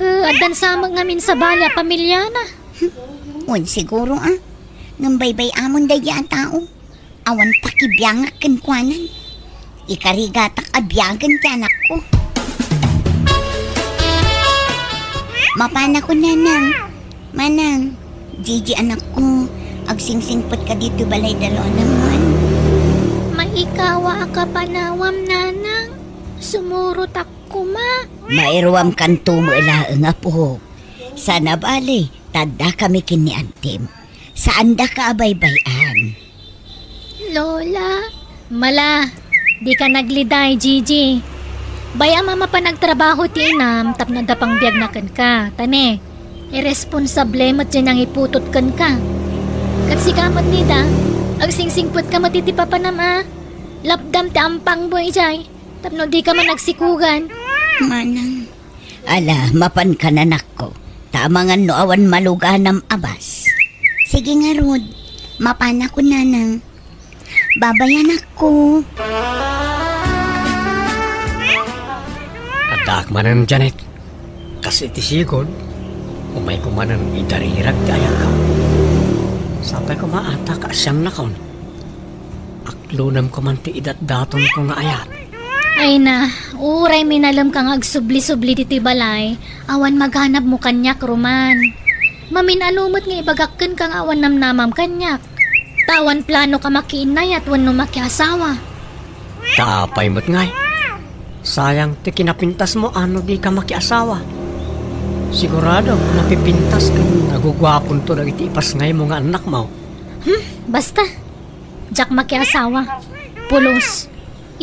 Addan samang ngamin sa balya pamilya na. Wan siguro Ngambaybay amon day ang tao. Awan pakibiyangak kankwanan. Ikarigatak abyagan ti anak ko. Mapana ko nanang. Manang, Gigi anak ko. Agsingsingpot ka dito balay dalo naman. Maikawa ka panawam nanang. Sumurot ako ma. Mairuam kanto mo ilaang po. Sana bali, tada kami kini antim. Saan da ka abaybayan? Lola, mala, di ka nagliday, Gigi. Baya mama pa nagtrabaho ti inam, tapno da pang biyag na ka. Tane, irresponsable mat dyan ang iputot kan ka. Katsikamat nida, agsingsingpot ka matitipa pa nama. Lapdam ti ampang boy jay, tapno di ka man nagsikugan. Manang, ala, mapan ka nanak ko. Tamangan no awan maluganam abas. Sige nga, Rod. Mapana ko nanang. Babayan ako. Adak manan Janet. Kasi ti sigod, umay ko manan idarirag kaya ka. Sapay ko maata ka asyam na kaon. Aklunam ko man ti idat daton ko nga ayat. Ay na, uray minalam kang agsubli-subli diti balay, awan maghanap mo kanyak, Roman. Maminalumot nga ibagakkan kang awan namnamam kanyak. Tawan plano ka makiinay at wano makiasawa. Kapay mo't ngay. Sayang ti kinapintas mo ano di ka makiasawa. Sigurado napipintas ka nagugwapon to na itipas ngay mo nga anak mo. Basta, jak makiasawa. Pulos,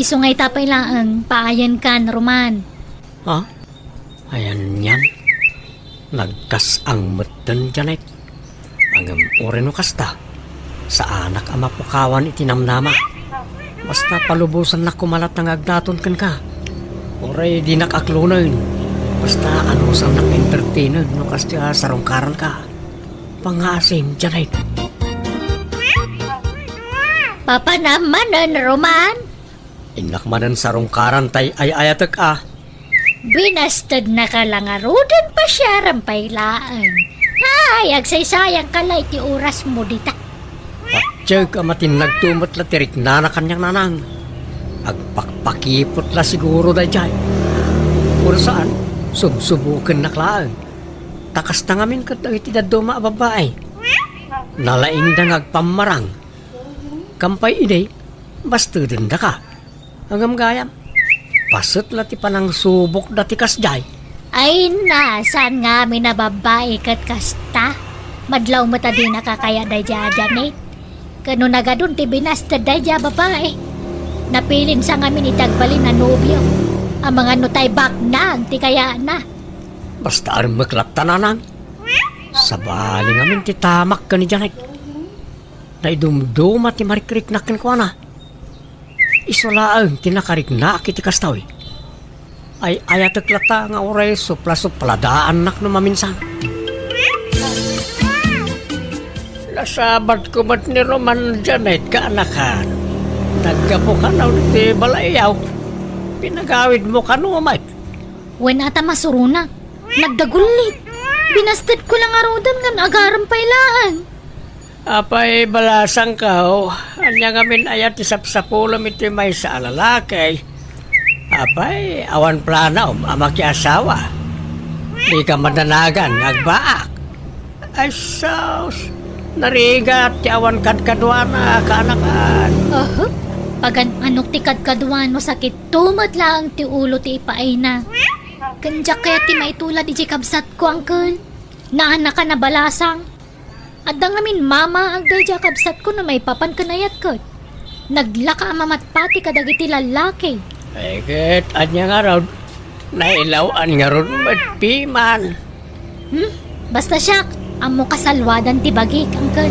isungay tapay laang, paayan kan, Roman. Ha? Ayan yan. Nagkas ang mutan Janet. Ang ore no kasta. Sa anak ang mapukawan itinamnama. Basta palubusan na kumalat ng agdaton kan ka. Oray di nakaklunan. Basta ano sang nak-entertainer no kasta sarungkaran ka. Pangasim Janet. Papa naman Roman. Inakmanan sa rungkaran tay ay ayatek Binastad na ka lang arudan pa siya rampaylaan. Ay, agsaysayang kalay ti oras mo dita. Patseg amatin nagtumot la tirik na kanyang nanang. Agpakpakipot la siguro da jay. Kung saan, subsubukan na klaan. Takas na ngamin kat iti daduma babae. Nalaing da ngagpamarang. Kampay ide, basta din da ka. Hanggang gayam, pasot la ti panang subok da ti kasjay. Ay nasan nga mi na babae kat kasta. Madlaw mo ta din nakakaya da janet. Kano nagadun ti binastad da ja babae. Napilin sa ngamin itagbalin na nobyo. Ang mga nutay baknang ti kaya na. Basta aring maklat tananang. Sabali ngamin ti tamak ka ni Janet. Naidumduma ti marikrik na ko na. Isolaang tinakarik na kiti kastawi. Ay ayatek lata nga oray supla-supladaan nak no maminsan. Nasabat ko ba't ni Roman Janet kaanakan? Naggapo ka na ulit ti balayaw. Pinagawid mo ka no, Mike. Wen ata masuruna. Nagdagulit. Binastad ko lang arudan ngan agaram pailaan. Apay balasang ka, anya ngamin ayat isapsapulam iti may sa alalakay. Apay, awan plana amaki asawa. Di ka madanagan, agbaak. Ay sos, narigat, awan kadkadwana, kaanakan. Pagan anok ti kadkadwan no sakit tumat lang ti ulo ti ipaay na. Kanjak kaya ti maitulad iti kabsat ko, uncle. Naanak ka na balasang. Adda ngamin mama ang dadya kabsat ko na may papan kanayat ko. Naglaka amamat pati kadagiti lalaki. Ay ket, anya nga raw, nailawan nga ron matpiman. Basta siya, amo kasalwadan ti bagik, uncle.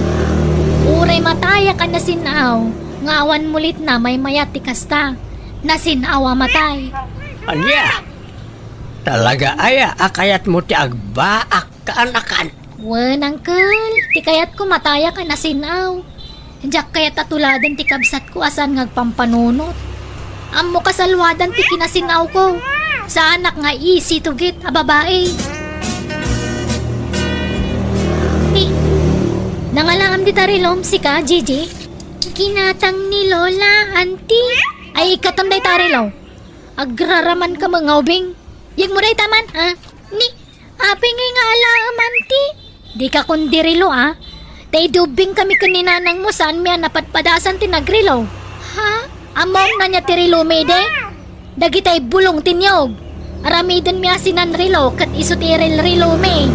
Uray mataya ka na sinaw. Ngawan mulit na may mayat ti kasta. Nasinawa matay. Anya, talaga aya, akayat mo ti agbaak kaanakan. Wen, uncle. Ti kayat ko mataya ka na sinaw. Diyak kayat atuladan ti kabsat ko asan ngagpampanunot. Amo kasalwadan ti kinasinaw ko. Sa anak nga easy to get a babae. Nangalangam di tarilom si ka, Gigi. Kinatang ni Lola, auntie. Ay, katamday tarilaw. Agraraman ka mga ubing. Yung mo day taman, ha? Ni, apay ngay nga alaam, auntie. Di ka kundirilo, ha? Tay dubing kami kaninanang mo saan miya napatpadasan tinagrilo. Ha? Among na niya tirilo, mede? Dagitay bulong tinyog. Aramidin miya sinanrilo kat isotiril rilo, me.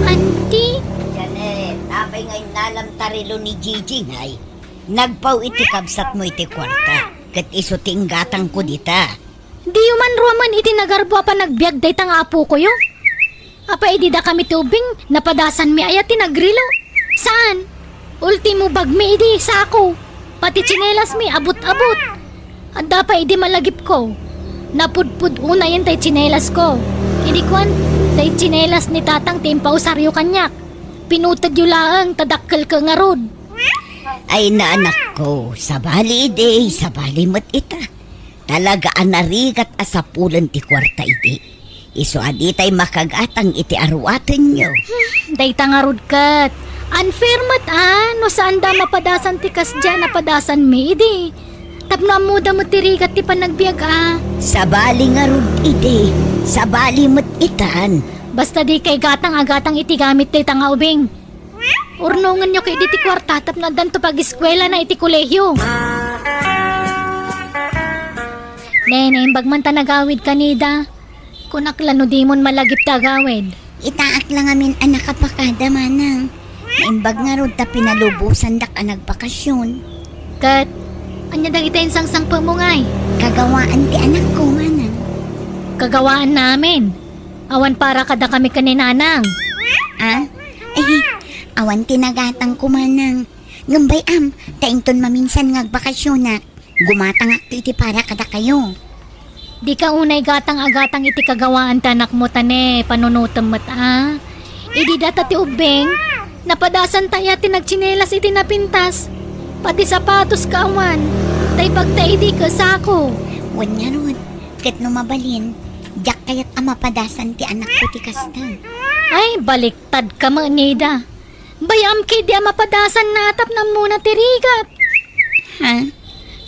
Auntie? Janet, apay ngayon nalam tarilo ni Gigi ngay. Nagpaw iti kabsat mo iti kwarta. Kat iso tinggatang ko dita. Di man Roman iti nagarbo pa nagbiag day tang apo ko yo. Apa iti da kami tubing napadasan mi ayat tinagrilo. Saan? Ultimo bag mi iti sako. Pati tsinelas mi abot-abot. Adda pa iti malagip ko. Napudpud una yan tay tsinelas ko. Idi kwan, tay tsinelas ni tatang timpaw saryo kanyak. Pinutad yu laang tadakkel ka nga rod. Ay naanak ko, sabali ide, sabali mat ita. Talaga anarigat asapulan ti kwarta iti. Iso adi tay makagatang iti arwatan nyo. Dayta nga rod kat. Unfair mat no saan da mapadasan ti kasdya napadasan mi idi. Tapno amuda mo tirigat ti panagbiag Sabali nga rod ide, sabali mat itan. Basta di kay gatang-agatang iti gamit day tanga ubing. Urnungan nyo kay iti kwarta tapno danto pag-eskwela na iti kolehyo. Nene, imbag man ta nagawid kanida. Kunaklano di mon malagip tagawid. Itaak lang amin anak kapakada manang. Naimbag nga rod ta pinalubusan dak ang nagbakasyon. Kat, anya dag itayin sang pa mo ngay. Kagawaan ti anak ko manang. Kagawaan namin. Awan para kada kami kaninanang. Awan tinagatang ko manang. Ngambay taington maminsan ngagbakasyon na. Gumatang iti para kada kayo. Di ka unay gatang-agatang iti kagawaan tanak mo tane, panunutam mat Idi data ti ubeng, napadasan tayo ti nagtsinelas iti napintas. Pati sapatos ka awan. Tay pagtaidi ka sa ako. Wan nga ron. Kat no mabalin, jak kayat ang mapadasan ti anak ko ti kasta. Ay, baliktad ka mo, Nida. Bayam kay di mapadasan natap na muna tirigat. Ha?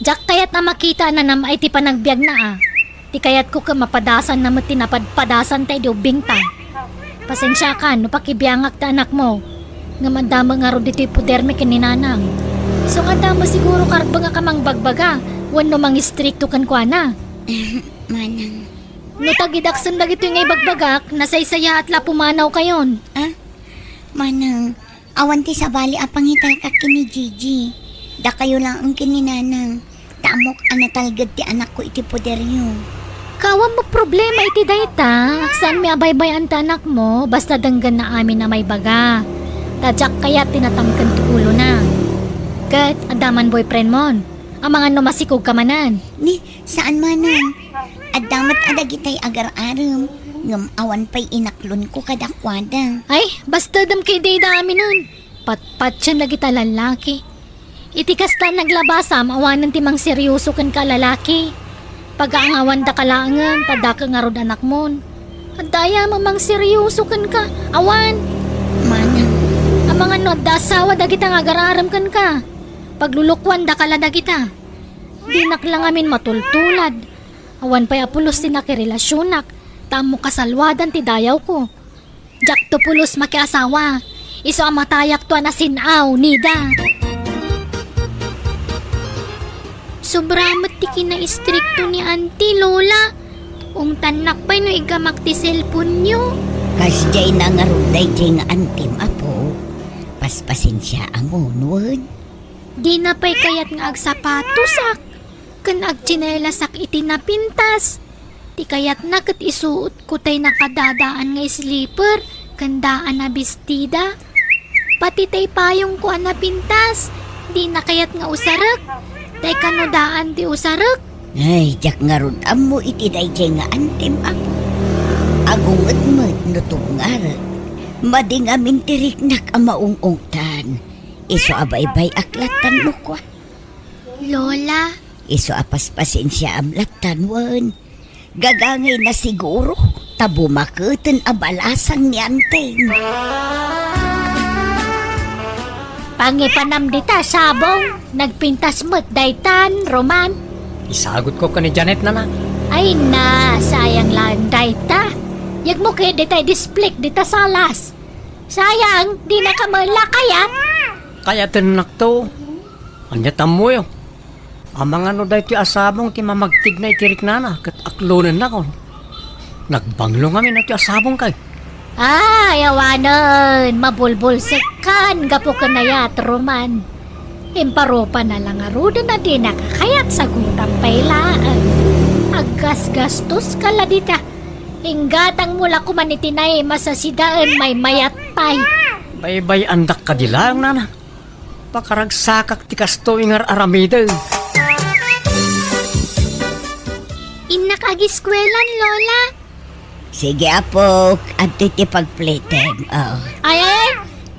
Jak kayat na makita na nam ay ti panagbiag na Ti kayat ko ka mapadasan na mo tinapadpadasan tayo di ubing ta. Pasensya ka, no pakibiyangak ta anak mo. Nga mandama nga ro dito'y puder me kininanang. So nga mo siguro karba nga kamang bagbaga. Wano mang istrikto kan kwa na. Manang. No tagidaksan dagito ngay bagbagak, nasaysaya at la pumanaw kayon. Manang, awan ti sabali apangital ka kini Gigi. Da kayo lang ang kininanang. Tamok anatalgad ti anak ko iti poderyo. Kawan mo problema iti dayta. Saan may abaybay ta anak mo, basta danggan na amin na may baga. Tadyak kaya tinatamkan ti ulo na. Kat, adaman boyfriend mon. Ang mga numasikog kamanan. Ni, saan manang? Adamat adagitay agar-aram. Ngam awan pa'y inaklon ko kadakwada. Ay, basta dam kay day dami nun. Pat-pat siya lagi ta lalaki. Iti kasta naglabasam, awanan timang seryoso kan ka lalaki. Pag-aangawan da kalangan, tada ka nga rod anak mon. At daya mamang seryoso kan ka, awan. Manang, Ang mga no, dasawa da kita nga gararam kan ka. Paglulukwan da kala da kita. Dinak lang amin matultulad. Awan pa'y apulos ti nakirelasyonak. Tamo kasalwadan ti dayaw ko. Jak to pulos makiasawa. Iso ang matayak to na sinaw, Nida. Sobramat ti kina-istrikto ni Auntie Lola. Ung tanak pa'y no igamak ti cellphone nyo. kasjay na nga ruday jay nga antim apo. Paspasin siya amon, wad. Di na pa'y kayat nga agsapatos kan agchinelasak iti napintas. Ti kayat na kat isuot ko tay nakadadaan nga sleeper, kandaan na bestida. Pati tay payong ko ang napintas, di na kayat nga usarak. Tay kanodaan di usarak. Ay, jak nga rod amo iti dayjay nga antim apo. Agungat mo't nutog nga rin. Mading amin tiriknak ang maungungtan. Iso abaybay aklatan mo kwa. Lola, Iso apaspasin siya amlatan wan. Gagangay na siguro. Tabumakuten abalasang ni Anteng. pangipanam dita sabong, nagpintas mo't daytan, Roman. Isagot ko ka ni Janet na. Ay na, sayang lang dayta. Yag mo kaya dita displik dita salas. Sayang, di na ka malakayat. Kaya tinak to. Anyat mo yun. Ang mga no dahi ti asabong ti mamagtig na itirik na kat aklunan na kon. Nagbanglo kami na ti asabong kay. Ay, awanan, mabulbulsikan, gapo ka na yat, Roman. Imparopa na lang aruda na di nakakayat sa gutang pailaan. Aggas-gastos ka la dita. Inggatang mula kumanitinay masasidaan may mayatay. Baybay andak ka dilang nana. Pakaragsakak ti kasto ingar aramida. Inak agiskwelan, Lola. Sige apo, at titipagpleten. Oh. Ay,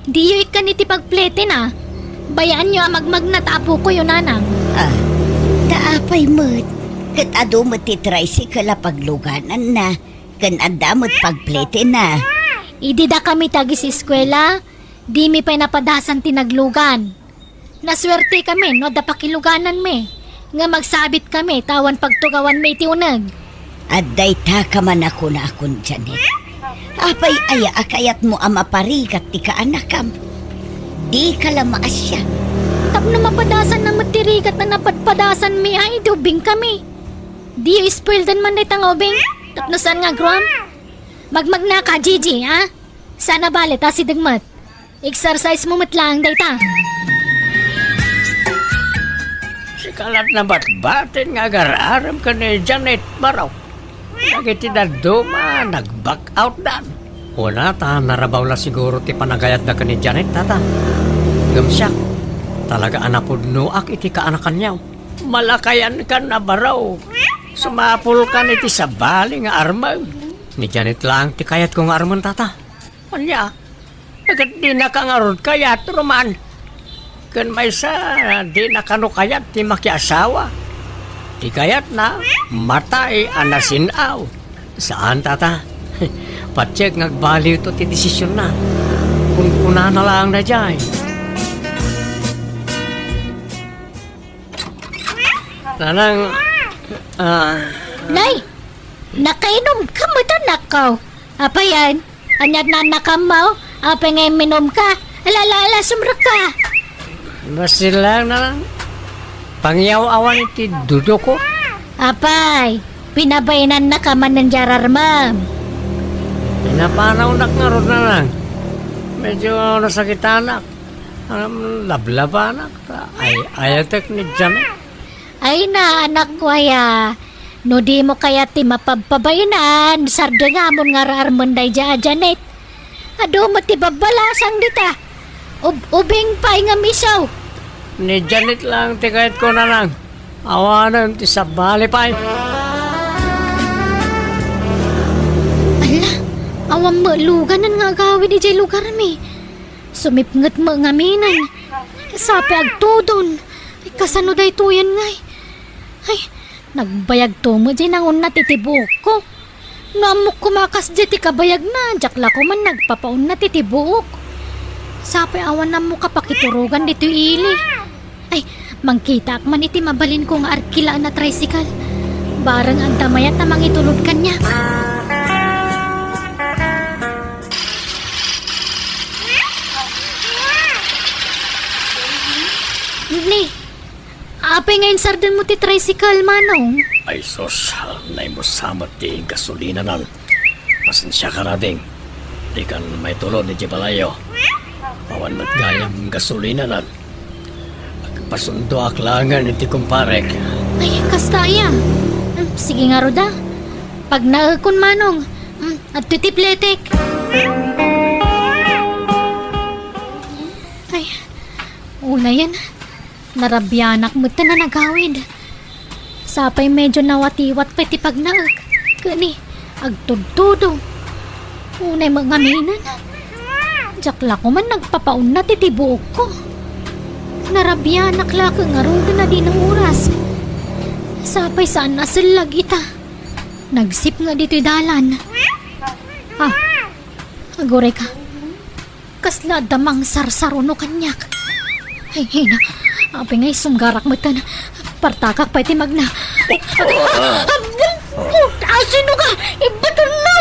di yu ikan iti pagplete na. Bayaan nyo ang magmag na tapo ko yun, nanang. Taapay mo't. Kat ado mo't ti-tricycle a pagluganan na. Kan anda mo't pagplete na. Idi da kami tagis eskwela, di mi pa'y napadasan tinaglugan. Naswerte kami, no da pakiluganan me. Nga magsabit kami, tawan pagtugawan may tiunag. At dayta ka man ako na akon, Janet. Apay aya akayat mo ang maparigat ti kaanakam. Di ka lamaas siya. Tap na mapadasan na matirigat na napadpadasan mi ay dubing kami. Di yu spoildan man day tangobing. Tap na saan nga Grom? Magmag na ka, Gigi, ha? Sana balit ha si Dagmat. Exercise mo matlang day ta. Si kalat na batbatin nga gararam ka ni Janet Baraw. Nagitidaduma, nag-back out dan. Wala ta, narabaw la siguro ti panagayat na ka ni Janet, tata. Gamsyak, talaga anapod noak iti kaanakan niyaw. Malakayan ka na baraw. Sumapul ka niti sa bali nga armaw. Ni Janet lang ti kayat kong arman, tata. Anya, agad di na kang arod kayat, Roman. Kan may sa di nakanukayat ti makiasawa. Di kayat na matay anasinaw. Saan tata? Patsek ngagbaliw to ti desisyon na. Kung kuna na lang na dyan. Nanang, Nay, nakainom ka mo to nakaw. Apa yan? Anyat na nakamaw? Apa nga minom ka? Alala, sumra ka. basilang na lang. Pangyaw-awan iti dudo ko. Apay, pinabayanan na ka man ng jarar, ma'am. Pinapanaw nga ron na lang. Medyo nasakitanak. Lablabanak. Ayatek ni Janet. Ay na, anak ko aya. No di mo kaya ti mapagpabayanan. Sarda nga mo nga raarman day Janet. Ado mo ti babalasang dita. Ubing pa'y nga misaw. Ni Janet lang, tikayat ko na lang. Awanan, ti sabali pa. Ala, awang maaluganan nga gawin di jay lugar mi. Sumipngat mo nga minan. Sapi agtudon. Ay, kasano day tuyan ngay. Ay, nagbayag to mo jay nangon na titibuk ko. Namok kumakas jay ti kabayag na. Jakla ko man nagpapaun na titibuk. Sapi awan na mo kapakiturugan dito ili. Ay, mangkita ak man iti mabalin ko nga arkilaan na tricycle. Barang ang tamayat na mangitulod kanya. Ni, apay ngayon sardan mo ti tricycle, manong. Ay sos, nay mo samat ti gasolina nan. Pasensya ka na ding. Di kan may tulod ni Jibalayo. Awan mat gayam gasolina nan. Pasundo aklangan iti kumparek. Ay, kastaya. Sige nga, Roda. Pag naakon, manong, at titipletek. Ay, una yan. Narabyanak mo na nagawid. Sapay medyo nawatiwat pa iti pagnaak. Kani, agtudtudo. Unay mga minan. Jakla ko man nagpapaun na titibuok ko. Narabyanak laka nga ron na din ang oras. Sapay saan nasalag ita. Nagsip nga dito'y dalan. Agore ka. Kasla damang sarsaruno kanyak. Ay, hina. Apay nga'y sumgarak mo tan. Partakak pa iti magna. Sino ka? Ibato na!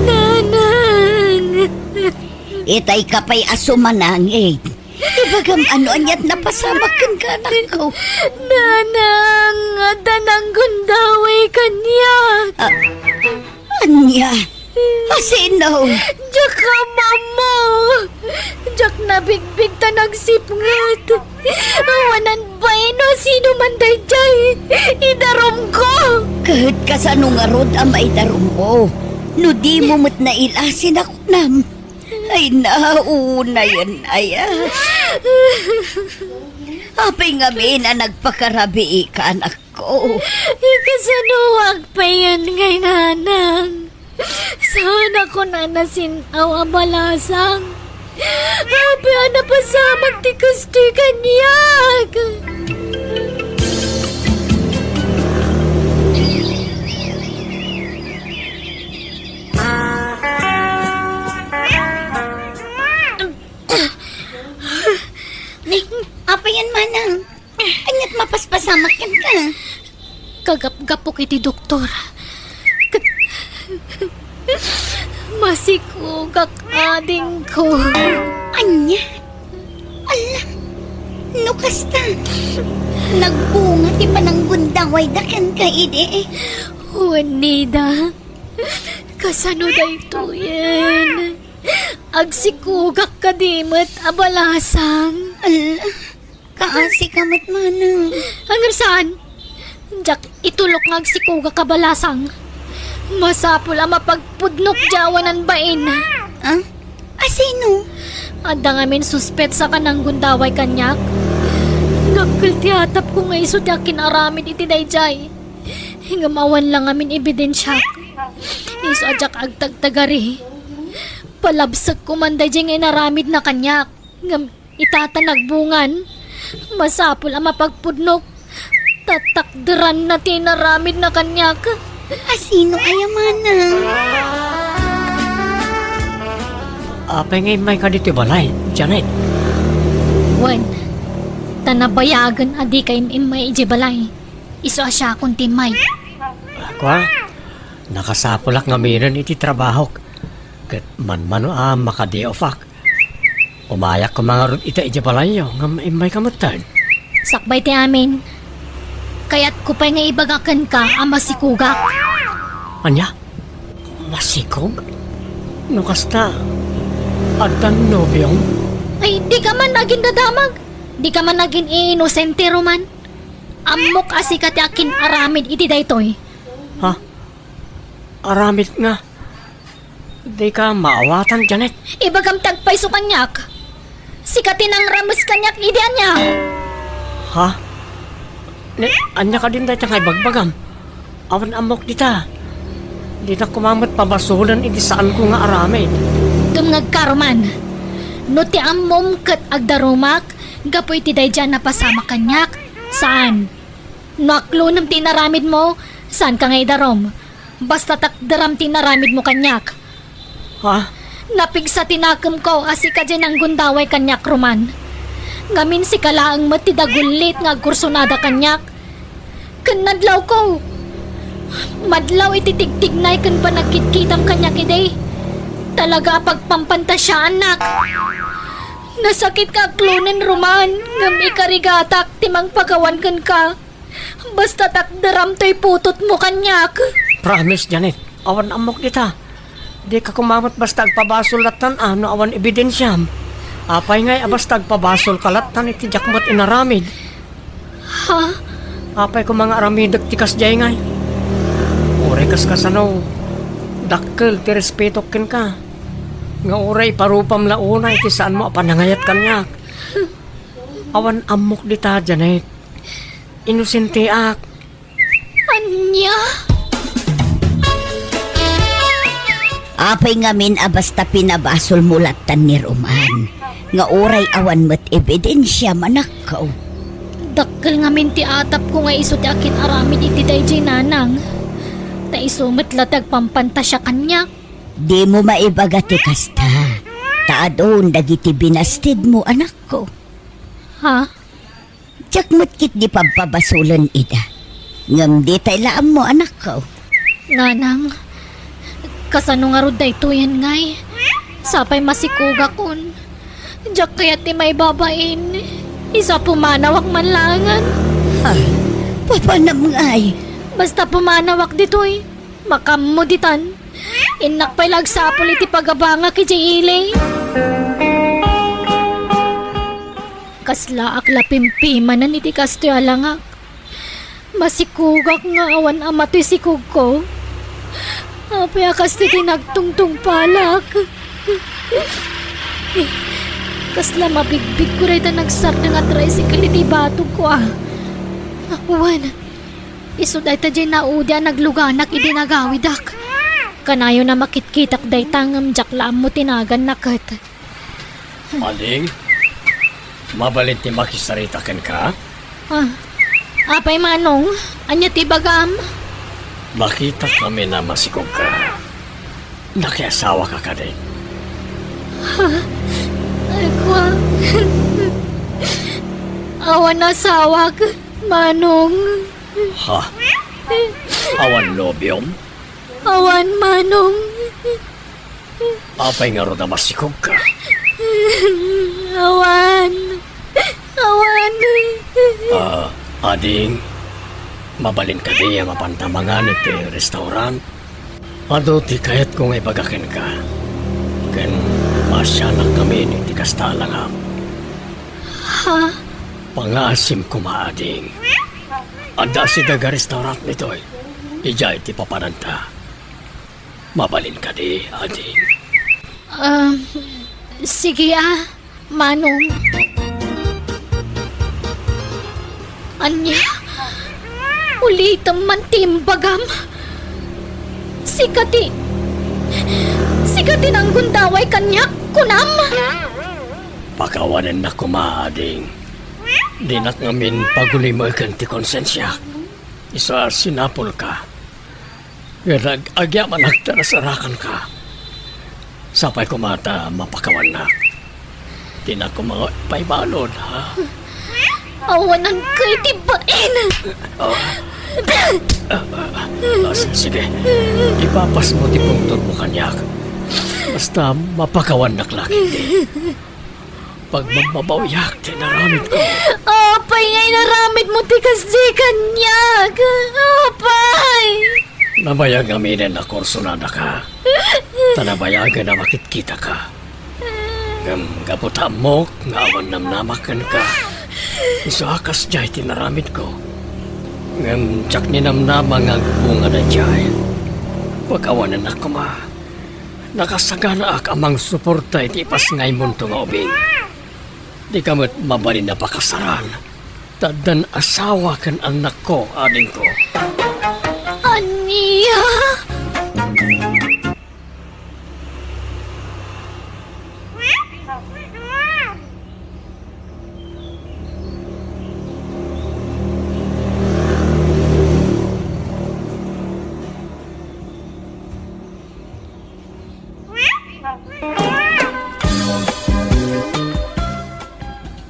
Nanang! Itay ka pa'y asumanangin. Ibagam ano anyat napasamakan ka anak ko. Nanang! Danang gundaway kanya! Anya? Asino? Diyak ka, mama! Diyak nabigbig ta nagsipngat. Awanan ba no sino man day jay? Idarom ko! Kahit ka sa nung arod amay darum mo. No di mo mo't nailasin ako nam. Ay nauna yan aya. Apay nga na nagpakarabi ka anak ko. Ikasanuwag pa yan ngay nanang. Sana ko na nasinaw ang balasang. Abi na pasamag ti kastoy kanyag. Apa yan manang? Anyat mapaspasamak yan ka. Kagap-gapok iti doktor. Masikugak ading ko. Anya? Ala, no kasta. Nagbunga ti pananggundaway dakan ka ide. Juanida, kasano da ito yan? Agsikugak kadimot abalasang. Ala, kaasi kamat manang. Hanggang saan? Jak, itulok nga agsikugak kabalasang. Masapul ang mapagpudnok jawanan bain. Ah? Asino? Adda ngamin suspet sa kanang gundaway kanyak. Nagkultiatap ko nga iso dakin aramid iti dayjay. Hingamawan lang amin ebidensya. Iso ajak agtagtagari. Palabsak ko man dayjay nga naramid na kanyak. Ngam itatanagbungan. Masapul ang mapagpudnok. Tatakderan na tinaramid na kanyak. Asino ayamanang? Apay ngay may ka dito balay, Janet. Wen, tanabayagan adi kay imay ijibalay. Iso asya akong timay. Kwa, nakasapulak nga meron iti trabaho. Kat man makadiofak. Umayak ko mga rod ita ijabalay yo, nga may kamutad. Sakbay ti amin. Kaya't kupay nga ibagakan ka ang masikugak. Anya? Masikog? Nukasta, adan nobyong? Ay, di ka man naging dadamag. Di ka man naging iinosente roman. Amok asikat akin aramid iti daytoy. Ha? Aramid nga. Di ka maawatan, Janet. Ibagam tagpay so kanyak. Sikatin ang ramus kanyak idian niya. Ha? Anya ka din dahil ngay bagbagam. Awan amok dita. Di na kumamot pabasulan iti saan ko nga aramid. Dumngag ka roman. No ti ammom kat agdarumak, gapoy ti day dyan napasama kanyak. Saan? Naklo ng tinaramid mo, saan ka ngay darom? Basta takdaram tinaramid mo kanyak. Ha? Napigsa tinakam ko asi ka dyan ang gundaway kanyak roman. Ngamin si kalaang matidagulit nga kursunada kanyak. Kanadlaw ko. Madlaw ititigtignay kan pa nagkitkitam kanyak iday. Talaga pagpampanta siya anak. Nasakit ka klunin roman. Ngam ikarigatak timang pagawan kan ka. Basta takdaram to'y putot mo kanyak. Promise, Janet. Awan amok dita. Di ka kumamot basta agpabasol latan ano awan ebidensyam. Apay ngay basta agpabasol kalatan iti jakmot inaramid. Ha? Apay ko mga aramidog tikas jay ngay. Uray kas kasano. Dakkel ti respeto ken ka. Nga uray parupam launa iti saan mo panangayat kanyak. Awan amok dita, Janet. Inosente ak. Anya? Apay ngamin basta pinabasol mulatan ni Roman. Nga oray awan mat ebidensya manakaw. Dakkel nga minti atap ko nga iso ti akin aramid iti dayjay nanang. Ta iso matlatag pampanta siya kanyak. Di mo maibagati kasta. Taadon dagiti binastid mo anak ko. Ha? Jakmut kit di pagpabasulan ida. Ngam di taylaan mo anak ko. Nanang, kasano nga rod dayto yan ngay. Sapay masikuga kon. Diyak kaya ti may babain. Isa pumanawak man langan. Ha? Papanam ngay. Basta pumanawak ditoy. Makamuditan. Inak pa'y lagsapol iti pagabanga ki Ilay. Kasla akla pimpimanan iti kasto alangak. Masikugak nga awan amato'y sikug ko. Apay akas ti tinagtungtung palak. Kasla mabigbig ko rin na nagsar na nga tricycle iti batog ko ah. Awan, iso day ta dyan naudya nagluganak iti nagawidak. Kanayo na makitkitak day tangam jaklam mo tinagan na kat. Aling, mabalit ti makisarita ken ka? Ah, apay manong, anya ti bagam? Makita kami na masikog ka. Nakiasawa ka ka din. Ay kwa. Awan na sawag, manong. Ha? Awan lobyom? Awan manong. Apay nga ro na masikog ka. Awan. Awan. Ading, mabalin ka diya mapantamangan iti restaurant. Ado ti kayat kong ibagakin ka. Ken masyanak kami ni ti kastalang Ha? Pangaasim ko maading. Ada si daga restaurant nito'y. Ijay ti papananta. Mabalin ka di, ading. Sige manong. Anya? Ulitam man timbagam. Sikati ng gundaway kanyak kunam. Pakawanan na kumaading. Di nak ngamin paguli mo ikan ti konsensya. Isa sinapol ka. Yarag agya managtarasarakan ka. Sapay kumata mapakawan na. Di na ko mga paibalod, ha? Awanan ko itibain. Sige, ipapas mo ti pungtot mo kanyak. Basta mapakawan na klak hindi. Pag mababawiyak, tinaramit ko. Apay ngay naramit mo tikas di kanyak. Apay. Nabayag aminin na korsonada ka. Tanabayagan na makitkita ka. Gaputa mo, nga awan namnamakan ka. Isakas jay tinaramit ko. Tsak ninamnamang ang bunga na jay. Pag-awanan ako ma. Nakasagana ak amang suporta iti ipas ngay munto nga ubing. Di kamot mabalin na pakasaran. Tadan asawa kan anak ko, ading ko. Ania.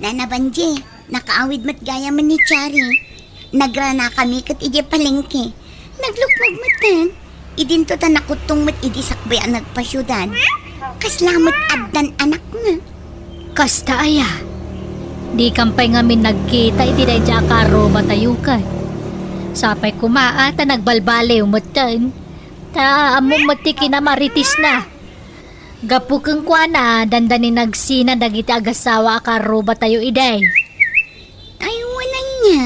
Nana Banji, nakaawid mat gaya man ni Chari. Nagrana kami kat iti palengke. Naglukmag matan. Idinto ta nakutong mat idi sakbayan nagpasyudan. Kaslamot addan anak na. Kasta aya. Di kampay ngamin nagkita iti day karo matayukan. Sapay kumaa ta nagbalbale umatan. Ta amo matiki na maritis na. Gapukeng kuana dandani nagsina dagiti agasawa karo batayo iday. Ay, wala niya.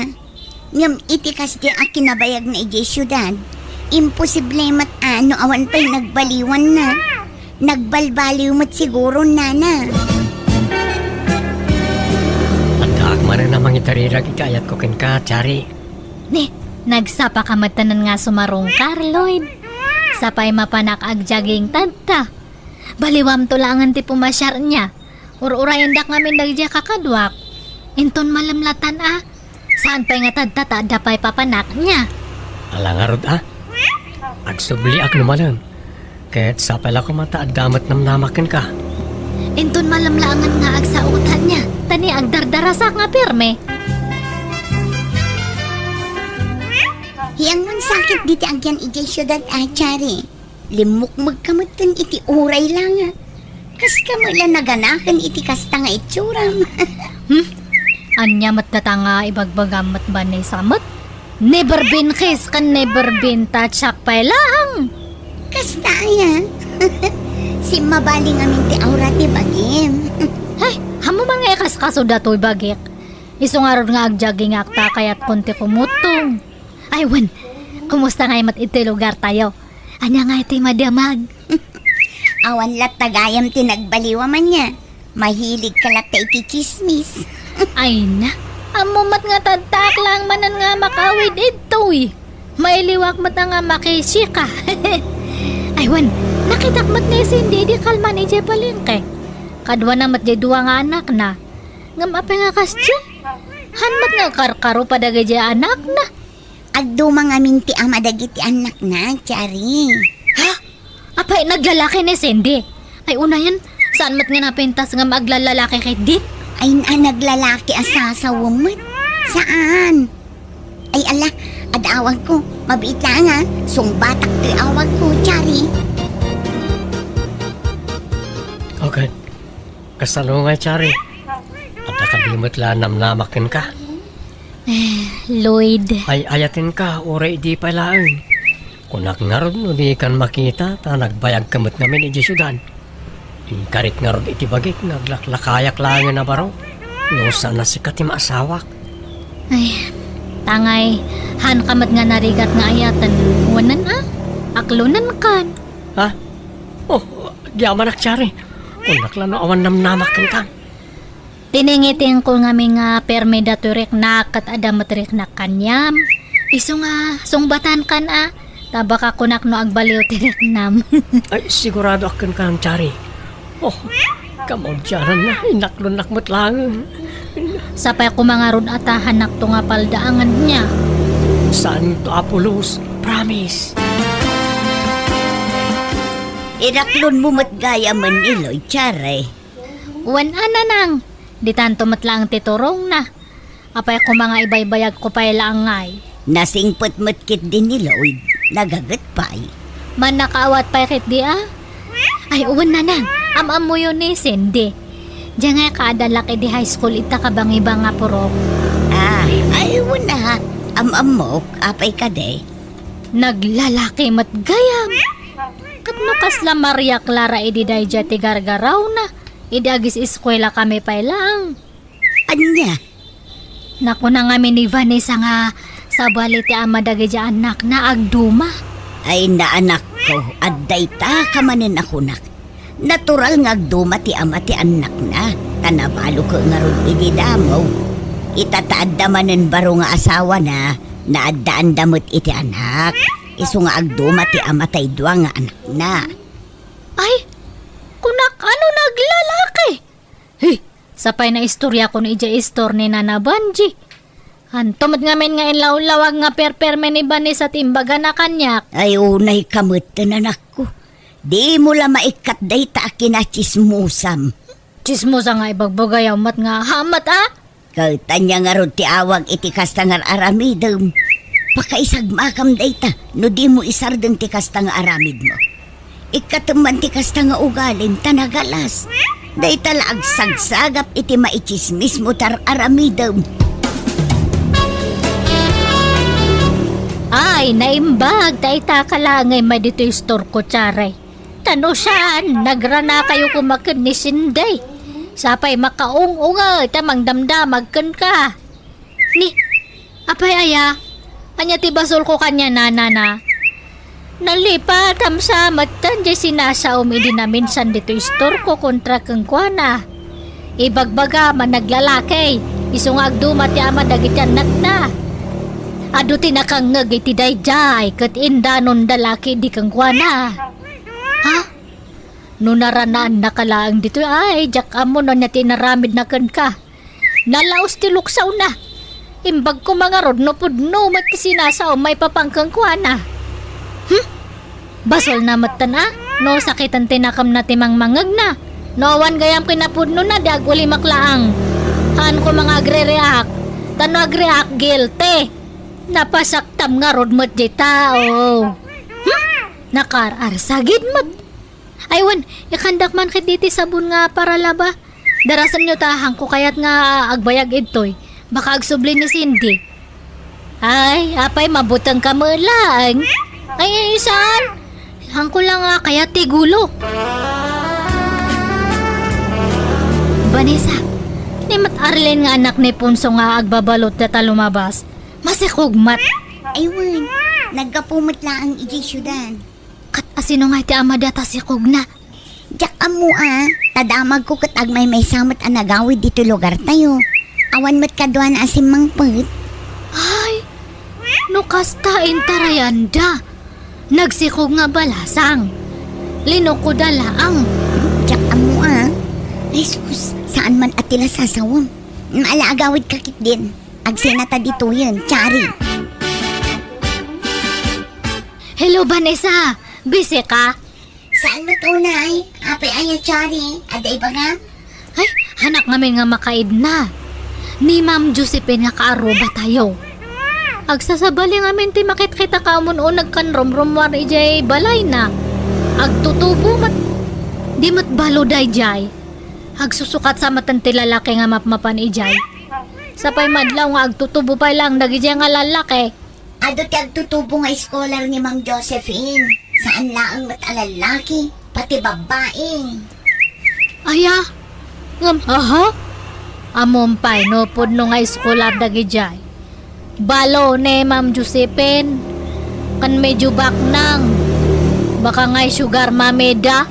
Ngam iti kas di akinabayag na iji syudad. Imposible mat ano awan pa'y nagbaliwan na. Nagbalbaliw mat siguro nana. Andak man na namang itarirag ikayat ko ken ka, Chari. Ne, nagsapa ka matanan nga sumarong Carloyd. Sapay mapanak agjaging tanta. Baliwam tulangan ti pumasyar niya. Ur-urayan dak ngamin dagja kakadwak. Inton malamlatan Saan pa nga tadtata dapay papanak niya? Alangarod Agsubli ak lumalang. Kaya't sapay ko mata at damat namnamakan ka. Inton malamlangan nga agsautan niya. Tani agdardarasak nga pirme. Hiyang mun sakit diti agyan iji syudad Chari. Limukmag kamutan iti uray lang. Kas kamula naganakan iti kasta nga itsuram. Anya mattatanga ibagbagam mat banay samot? Never been kiss kan never been touch pay lang. Kasta ya. Si mabaling amin ti aura ti bagim. Hay, hamo mga ikas kaso datoy bagik. Isungarod nga agjaging akta kayat konti kumutong. Ay wen, kumusta nga mat iti lugar tayo? Anya nga iti madamag. Awan lat tagayam ti nagbaliwa man niya. Mahilig ka lat ta iti chismis. Ay na, amumat nga tadtak lang manan nga makawid itoy. Mailiwak mat nga makisika. Ay wan, nakitak mat ni Cindy di kalma ni Jepalingke. Kadwa na mat di duwa nga anak na. Ngam apa nga kasya? Hanmat nga karkaro padagay di anak na. Agdumang amin ti ama dagiti anak na, Chari. Ha? Apay naglalaki ni Cindy. Ay unayan, saan mat nga napintas nga maglalaki kay Dit? Ay naglalaki asasawamot. Saan? Ay ala, adawag ko. Mabait lang sungbatak to'y awag ko, Chari. Okay. Kasalungay, Chari. At nakalimot lang namnamakan ka. Lloyd. Ay ayatin ka, oray di palaan. Kunak nga ron, no di kan makita, ta nagbayag kamot namin iti syudad. Inkarit nga ron iti bagik, naglaklakayak lang na baro. No sana si katim asawak. Ay, tangay, han kamat nga narigat nga ayatan. Wanan aklunan kan. Ha? Oh, yaman ak, Chari. Kunak lang no awan namnamakan ka. Tiningiting ko nga mga perme daturik na kat adamatrik na kanyam. Iso nga, sungbatan kan Tabaka kunak no agbaliw tinitnam. Ay, sigurado akan ka ng tsari. Oh, kamagyaran na, inaklon-nakmot lang. Sapay ko mga ron atahan to nga paldaangan niya. Saan to, Apolos? Promise. Iraklon mo matgaya man iloy, Charay. Wan ana nang. Di tanto matlang titurong na. Apay ko mga ibaybayag ko pa'y laangay. Nasingpot matkit din niloy, nagagat pa'y. Man nakaawat pa'y kit di ah? Ay uwan na nang. Am-am mo yun ni Cindy. Diyan nga kaadalaki di high school ita ka bang iba nga purok. Ay wala ha. Am-amok, apay ka de. Naglalaki matgayam. Katno kasla Maria Clara ididay jati gargaraw na. Idagis eskwela kami pa'y lang. Anya? Naku na nga ni Vanessa nga sa baliti ama dagi dya anak na agduma. Ay naanak ko, adday ta ka manin ako nak. Natural nga agduma ti ama ti anak na. Tanabalo ko nga ron ididamaw. Itataad manen baro nga asawa na, naadaan damot iti anak. Isu nga agduma ti ama tay dua nga anak na. Ay, kunak ano naglalaki? Hey, sapay na istorya ko ni ija istor ni Nana Banji. Hantomad nga men nga inlaw-lawag nga perperme ni Vanessa timbaga na kanyak. Ay unay kamot anak ko. Di mo la maikat day ta kinachismusam. Chismosa nga ibagbagayaw mat nga hamat ah. Kautanya nga ron ti awag iti kastangar aramidem. Pakaisagmakam day ta, no di mo isardeng ti kastang aramid mo. Ikataman ti kastang ugalim tanagalas. Day talaag sagsagap iti maichismis mo tar aramidem. Ay, naimbag, taita ka lang ay may dito yung store ko, Charay. Tano saan, nagrana kayo kumakin ni Sinday. Sapay makaung-unga, tamang damdamag kan ka. Ni, apay aya, anya ti basol ko kanya na. Nalipat, sa matan, di sinasaom idi namin san dito yung store ko kontra kang kuana. Ibagbaga, man naglalaki, isungag dumati ama dagiti anak na. Ado tinakangag iti dayjay kat indanon dalaki di kang kuana. Ha? Nunaranaan na kalaang dito ay jak amo na niya tinaramid na kan ka. Nalaos ti luksaw na. Imbag ko mga rod no pudno mat sinasaw may papangkang kuana. Basol na matan no sakitan tinakam na timang mangag na. No awan gayam kinapudno na di agwali maklaang. Han ko mga agre-react. Tano agre-react guilty. Napasaktam nga rod mat di tao. Nakar-arsagid mat. Aywan, ikandak man kit diti sabon nga para laba. Darasan nyo tahang ko kayat nga agbayag itoy. Baka agsubli ni Cindy. Ay, apay mabutang ka mo lang. Ay, saan? Hangko lang nga kaya tigulo. Vanessa, ni Mat Arlen nga anak ni Punso nga agbabalot na lumabas. Masikugmat. Aywan, nagkapumot lang ang iji syudan. Kat asino nga iti ama data si Kugna. Jak amo tadamag ko katag may samat ang nagawid dito lugar tayo. Awan mat kadwa na asim mangpet. Ay, no kasta intarayanda. Nagsikog nga balasang. Lino ko dalaang. Jak amo Ay sus, saan man atila sasawam. Maalaagawid kakit din. Agsenata dito yun, Chari. Hello, Vanessa. Busy ka? Saan mo tunay? Apay aya, Chari. Aday ba nga? Ay, hanak namin nga makaid na. Ni Ma'am Josephine nga kaaroba tayo. Agsasabali ngamin ti makit-kita ka mo noon nagkanrom-rom war ijay balay na. Agtutubo mat. Di mat balo day jay. Agsusukat sa matan ti lalaki nga mapmapan ijay. Sapay madlaw nga agtutubo pa lang dagijay nga lalaki. Ado ti agtutubo nga scholar ni Ma'am Josephine. Saan laang matalalaki, pati babae. Aya, aha? Amumpay no pudno nga eskolar dagijay. Balo ne Ma'am Josephine. Kan medyo baknang. Baka nga'y sugar mameda.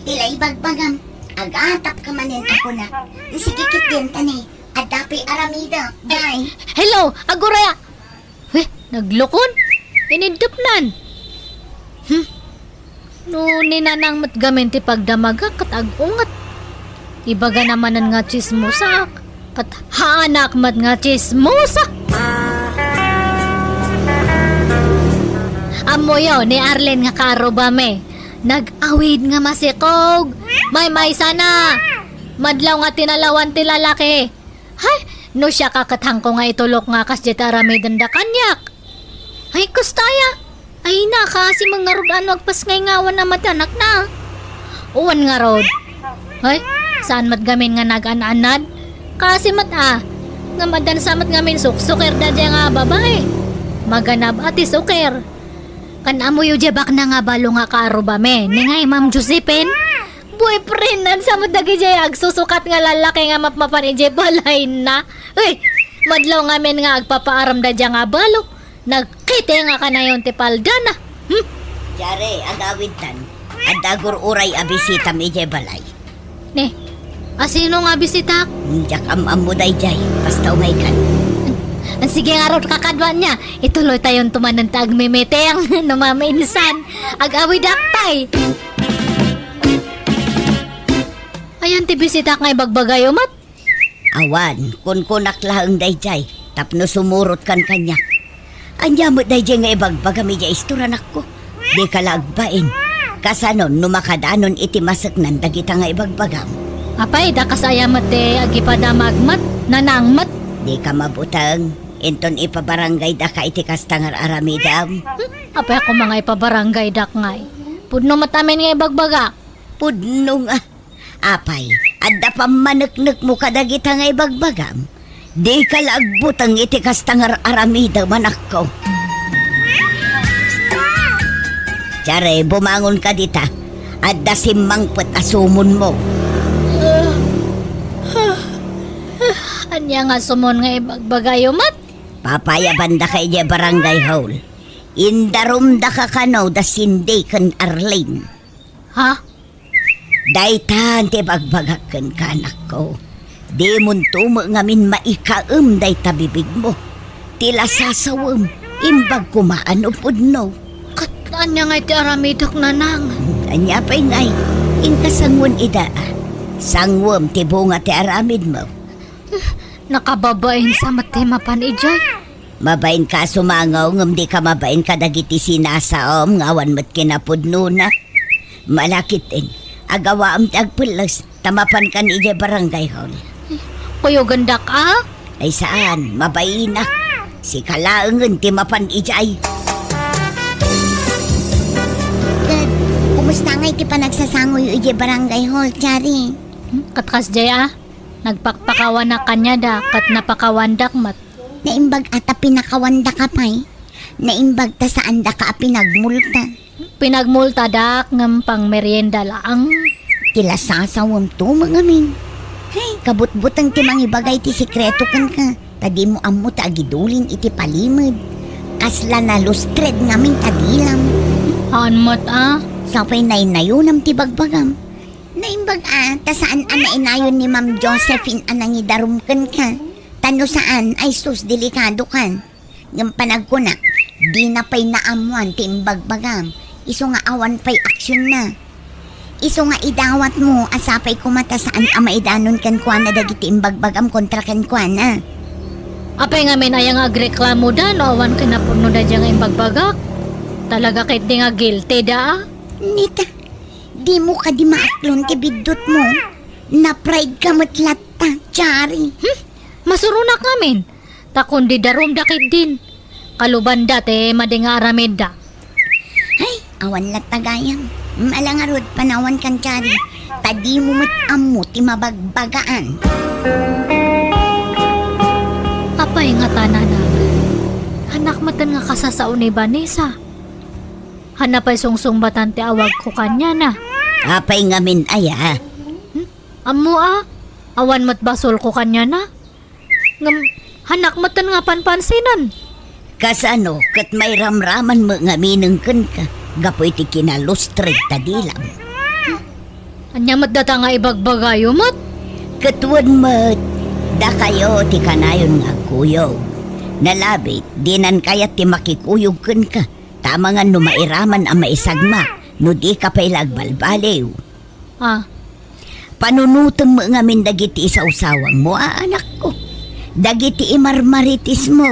Tila ibagbagam. Agatap ka manin ako na. Sikikit din tani. Adapi aramida. Bye. Hello, aguraya. Naglukon? Inidupnan. No, ninanang matgamin ti pagdamaga kat agungat. Ibaga namanan nga chismosa. Kat haanak mat nga chismosa. Amoyo ni Arlen nga karubame. Nag-awid nga masikog. May sana. Madlaw nga tinalawan ti lalaki. Hay, no siya kakatang ko nga itulok nga kas jetara may danda kanyak. Ay, kustaya. Ay na, kasi mga rod ano agpas ngay ngawan na matanak na. Uwan nga rod. Ay, saan mat gamin nga nag-ananad? Kasi nga madan samat ngamin suksuker da dya nga babae. Maganab ati suker. Kan amo yu jebak na nga balo nga karubame. Ni ngay Ma'am Josephine. Boyfriend nan samat dagi jay agsusukat nga lalaki nga mapmapan ije balay na. Uy, madlaw ngamin nga agpapaaram da dya nga balo. Nagkite nga ka na yung tipaldana. Jare, agawid tan. Adagur uray abisita mi jay balay. Ne, asino nga bisita? Jak am-am day jay. Basta umay kan. Ang sige nga ron kakadwan niya. Ituloy tayong tumanan ta agmimiteng. Numaminsan. Ag-awid aktay. Ayan ti bisita nga ibagbagayo mat. Awan, kun kunak lahang day jay. Tapno sumurot kan kanyak. Anya mo day jay nga ibagbagami jay isturan ako. Di ka lagbain. Kasanon, numakadanon iti masaknan dagita nga ibagbagam. Apay, da kasayamat te agipadamagmat, nanangmat. Di ka mabutang. Inton ipabarangay da ka iti kastangar aramidam. Apay ako mga ipabarangay dak ngay. Pudno matamin nga ibagbaga. Pudno nga. Apay, adda pa maneknek mo kadagita nga ibagbagam. Di ka lagbutang iti kastangar aramidam anak ko. Tsare, bumangon ka dita. Adda simmangpet asumon mo. Anya nga sumon nga ibagbagayo mat. Papaya banda kay di barangay hall. Indarum da ka kano da sindi kan Arlene. Ha? Daytan ti bagbagaken kanak ko. Di mun tumo ngamin maikaem dayta bibig mo. Tila sasawem, imbag kumaan upod no. Kat anya nga iti aramidak nanang. Anya pa'y ngay, inkasangwan ida. Sangwem ti bunga ti aramid mo. Nakababain sa matimapan ijay. Mabain ka sumangaw ngam di ka mabain ka dagiti sinasaom ngawan mat kinapudno na. Malakitin, agawa am ti agpulas, tamapan kan ije barangay hall. Kuyo ganda ka? Ay saan, mabayinak. Si kalaangan ti mapan ijay. Dad, kumusta nga iti panagsasangoy ije barangay hall, Chari? Katkas jay nagpakpakawan na kanya da, kat napakawandak mat. Naimbag ata pinakawanda ka pa'y. Naimbag ta saan da ka pinagmulta. Pinagmulta dak ngam pang merienda laang. Tila sasawam to mga min. Hey, kabut-butang ti mangibagay ti sikreto kan ka. Tadi mo amo ta agidulin iti palimod. Kasla na lustred ngamin tadilam. Haan mat Sapay nainayunam ti bagbagam. Naimbag ta saan inayon ni Ma'am Josephine anangidarumkan ka. Tano saan ay sus delikado kan. Ng panagkunak, di na pa'y naamuan ti imbagbagam. Iso nga awan pa'y aksyon na. Iso nga idawat mo asapay kumata saan maidanon kan kwa na dagiti imbagbagam kontra kan kwa na. apay nga min ayang agreklamo da, no awan ka na puno da dyan nga imbagbagak. Talaga kahit di nga guilty da Nita, di mo ka di maaklon ti bidot mo. Na-pride ka matlata, Chari. Masurunak ngamin. Takon di darum dakit din. Kaluban dati madinga aramid da. Ay, awan lat tagayam. Malangarod panawan kan, Chari. Tadi mo matamu ti mabagbagaan. Apay nga tanana. Hanak matan nga kasasao ni Vanessa. Hanapay sungsung batan ti awag ko kanya na. Apay ngamin aya. Amo awan mat basol ko kanya na. Ngam, hanak matan nga panpansinan. Kasano, kat may ramraman mo ngaminang kan ka. Gapoy ti kinalustred tadilam. Anya mat data nga ibagbagayo mat. Katuan mat, da kayo ti kanayon nga kuyog. Nalabit, dinan kayat ti makikuyog kan ka. Tama nga no mairaman ang maisagma, no di ka pa'y lagbalbaliw. Ah, Panunutom mo nga min dagiti sa usawang mo, anak ko. Dagiti imarmaritis mo,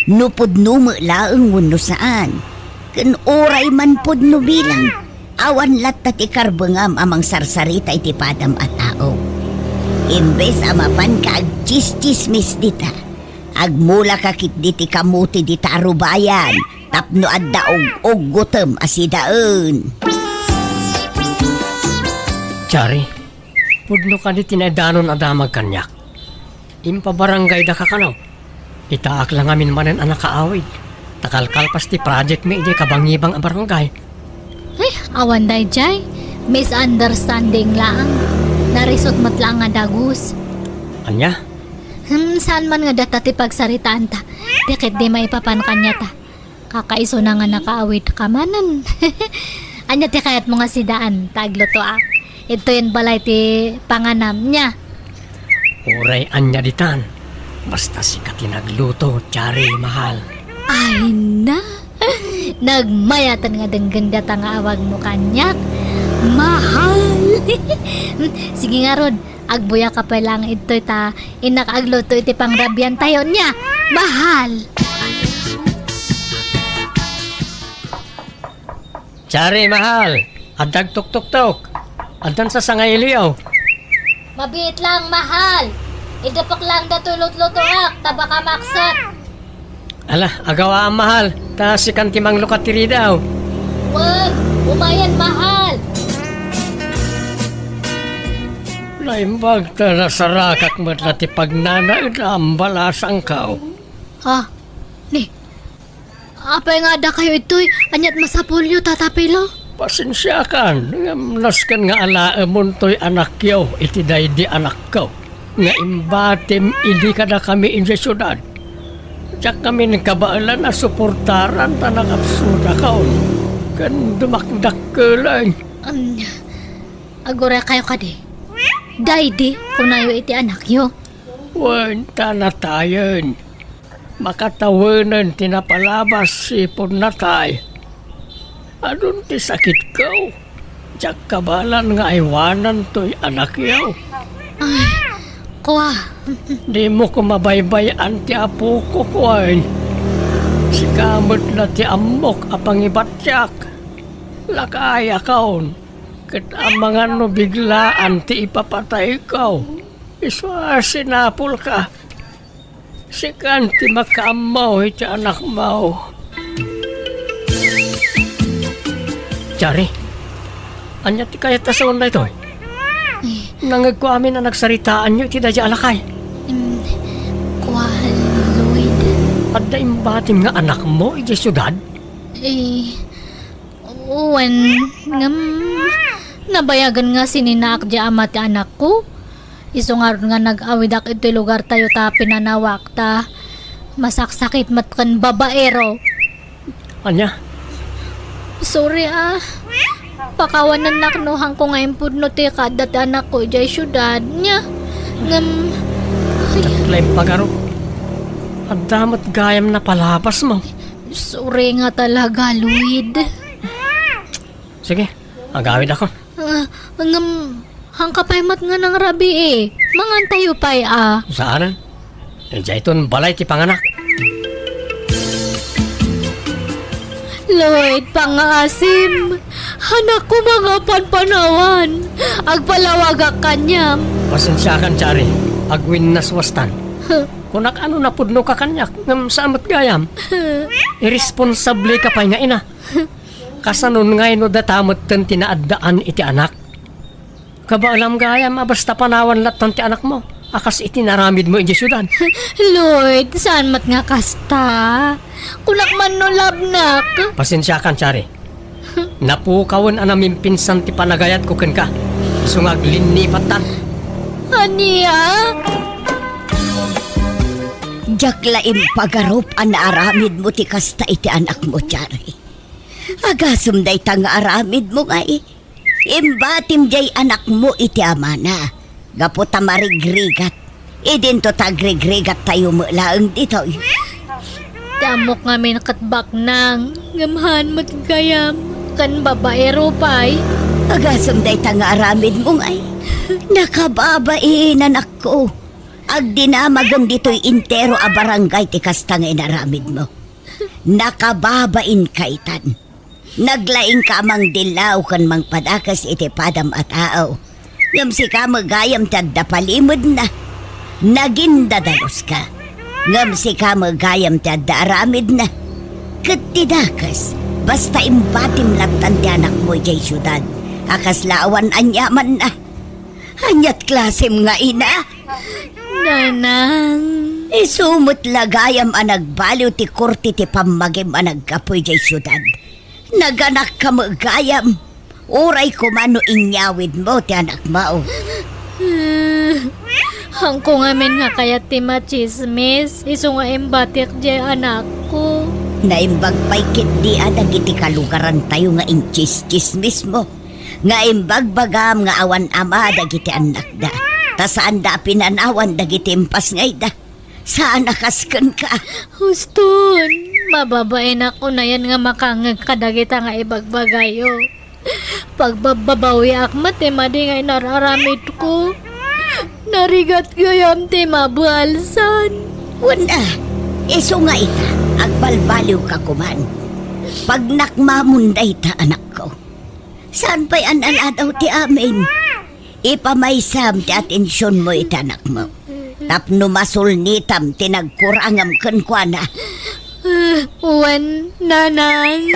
nupod numo laeng no saan. Kun oray man pod no bilang, awan latta ti karbengam amang sarsarita iti padam a tao. Imbes amapan ka ag chis-chismis dita, agmula kakit diti kamuti dita arubayan, tapno adda og gutom asidaen. Chari, pudno ka di tinadanon adamag kanyak. Impabarangay da ka kanaw. Itaak lang amin manan anak kaawid. Takalkalpas ti project mi ije kabangibang ang barangay. ay, awan day jay. Misunderstanding lang. Narisot mat lang nga dagus. Anya? Saan man nga data ti pagsaritaan ta? Dikit di maipapan kanya ta. Kakaiso na nga nakaawid kamanan. Anya ti kayat mo nga sidaan, tagluto ak. Ito yung balay ti panganam niya. Uray anya ditan. Basta si katinagluto, Chari, mahal. Ay na, nagmayatan nga ganda ta nga awag mo kanyak. Mahal. Sige nga Rod, agbuya ka pa lang ito ta. Inakagluto iti pangrabyan tayo niya. Mahal. Chari, mahal. Adag tuk-tuk-tuk. Adan sa sangayliyaw. Mabit lang, mahal. Idapak lang datulot-luto ak, tabaka maksat. Ala, agawa ang mahal. Ta si kantimang lukatiri daw. Wag, umayan mahal. Naimbag ta na sarakak mo na ti pagnana ang balasang kao. Ha? Ni, apay nga da kayo ito'y anyat masapulyo tatapilo? Pasensya kan. Naskan nga alaamon to'y anak yaw. Iti day di anak ko. Nga imbatim, hindi ka na kami in sa syudad. Tiyak kami nagkabaalan na suportaran ta nakapsuda kaon. Kan dumakdak ka lang. Agora kayo ka di. Daydi, kung nayo iti anak yo. Wanta na tayon. Makatawanan tinapalabas sipon na tay. Anong ti sakit ko? Tiyak kabalan nga iwanan to'y anak yaw. Ay, kuha. Di mo ko mabaybayan ti apo ko kuwain. Si kamot na ti amok apang ibatyak. Lakaya kaon. Kat ang mga no biglaan ti ipapatay ko. Iswa sinapol ka. Si kanti makamaw iti anak mo. Chari, anya ti kaya tasaon na ito eh. Nangag ko amin na nagsaritaan nyo iti dadya alakay. Kuha, Lloyd. At da imbatim nga anak mo iti syudad? Uwan, nabayagan nga sininaak di amat ti anak ko. Isungar nga nag-awidak ito lugar tayo ta pinanawak ta. Masaksakit matkan babaero. Anya? Sorry Pakawanan naknuhang ko ngayon po no ti kadat anak ko di syudad niya. Taklay pagaro. At damat gayam na palabas mo. Sorry nga talaga, Lloyd. Sige, agawid ako. Hangkapaymat nga ng rabi Mangantayo pa'y Saan? Diya iton balay ti panganak. Lloyd, pangasim. Hanak ko mga panpanawan. Agpalawagak kanyam. Pasensya kan, Chari. Agwin naswastan. Kunak ano na pudno ka kanyak. Ngam saamot gayam. Irresponsable ka pa nga ina. Kasanon nga ino datamot ten tinaaddaan iti anak. Kabaalam gayam, basta panawan latan ti anak mo. Akas itinaramid mo iti syudad. Lloyd, saan mat nga kasta? Kunak man no labnak. Pasensya kan, Chari. Napukawan anamin pinsan ti panagayat ko ken ka. Sungag linipatan. Aniya? Jaklaim pagarup ang naaramid mo ti kasta iti anak mo, Chari. Agasum day tang aramid mo nga Imbatim jay anak mo iti amana. Gaputa marigrigat. Idin to tagrigrigat tayo mo laang dito. Amok ngamin katbak nang ngamhan mat gayam kan babaero pay. Agasam day nga aramid mong ay. Nakababain anak ko. Ag dinamagan dito'y intero a barangay ti kastang inaramid mo. Nakababain kaitan. Naglaing ka mang dilaw kan mang padakas iti padam at tao. Ngam si ka magayam tadda palimod na. Naging dadalos ka. Ngam si ka magayam tadda aramid na. Katidakas, basta imbatim latan ti anak mo jay syudad. Akas laawan anyaman na. Anyat klasem nga ina. Nanang. Isumot lagayam ang nagbaliw ti kurti ti pamagim ang nagkapoy jay syudad. Naganak ka magayam. Uray kumano inyawid mo ti anak mao. Hangko ngamin nga kaya ti machismis. Iso nga embatik jay anak ko. Naimbag pa'y kiti adagiti kalugaran tayo nga inchis-chismis mo. Nga imbagbagam nga awan ama dagiti anak da. Ta saan da pinanawan dagiti impas ngay da. Saan nakaskan ka? Huston, mababain ako na yan nga makangag kadagita nga ibagbagayo. Pagbababawi akmat madi nga nararamit ko. Narigat gayam ti mabalsan. Wala, iso nga ita, agbalbaliw ka kuman. Pag nakmamunday ta anak ko. Saan pa'y anala daw ti amin? Ipamaysam ti atensyon mo iti anak mo. Tapno masulnitam tinagkurangam kenkwana. Wan, nanang.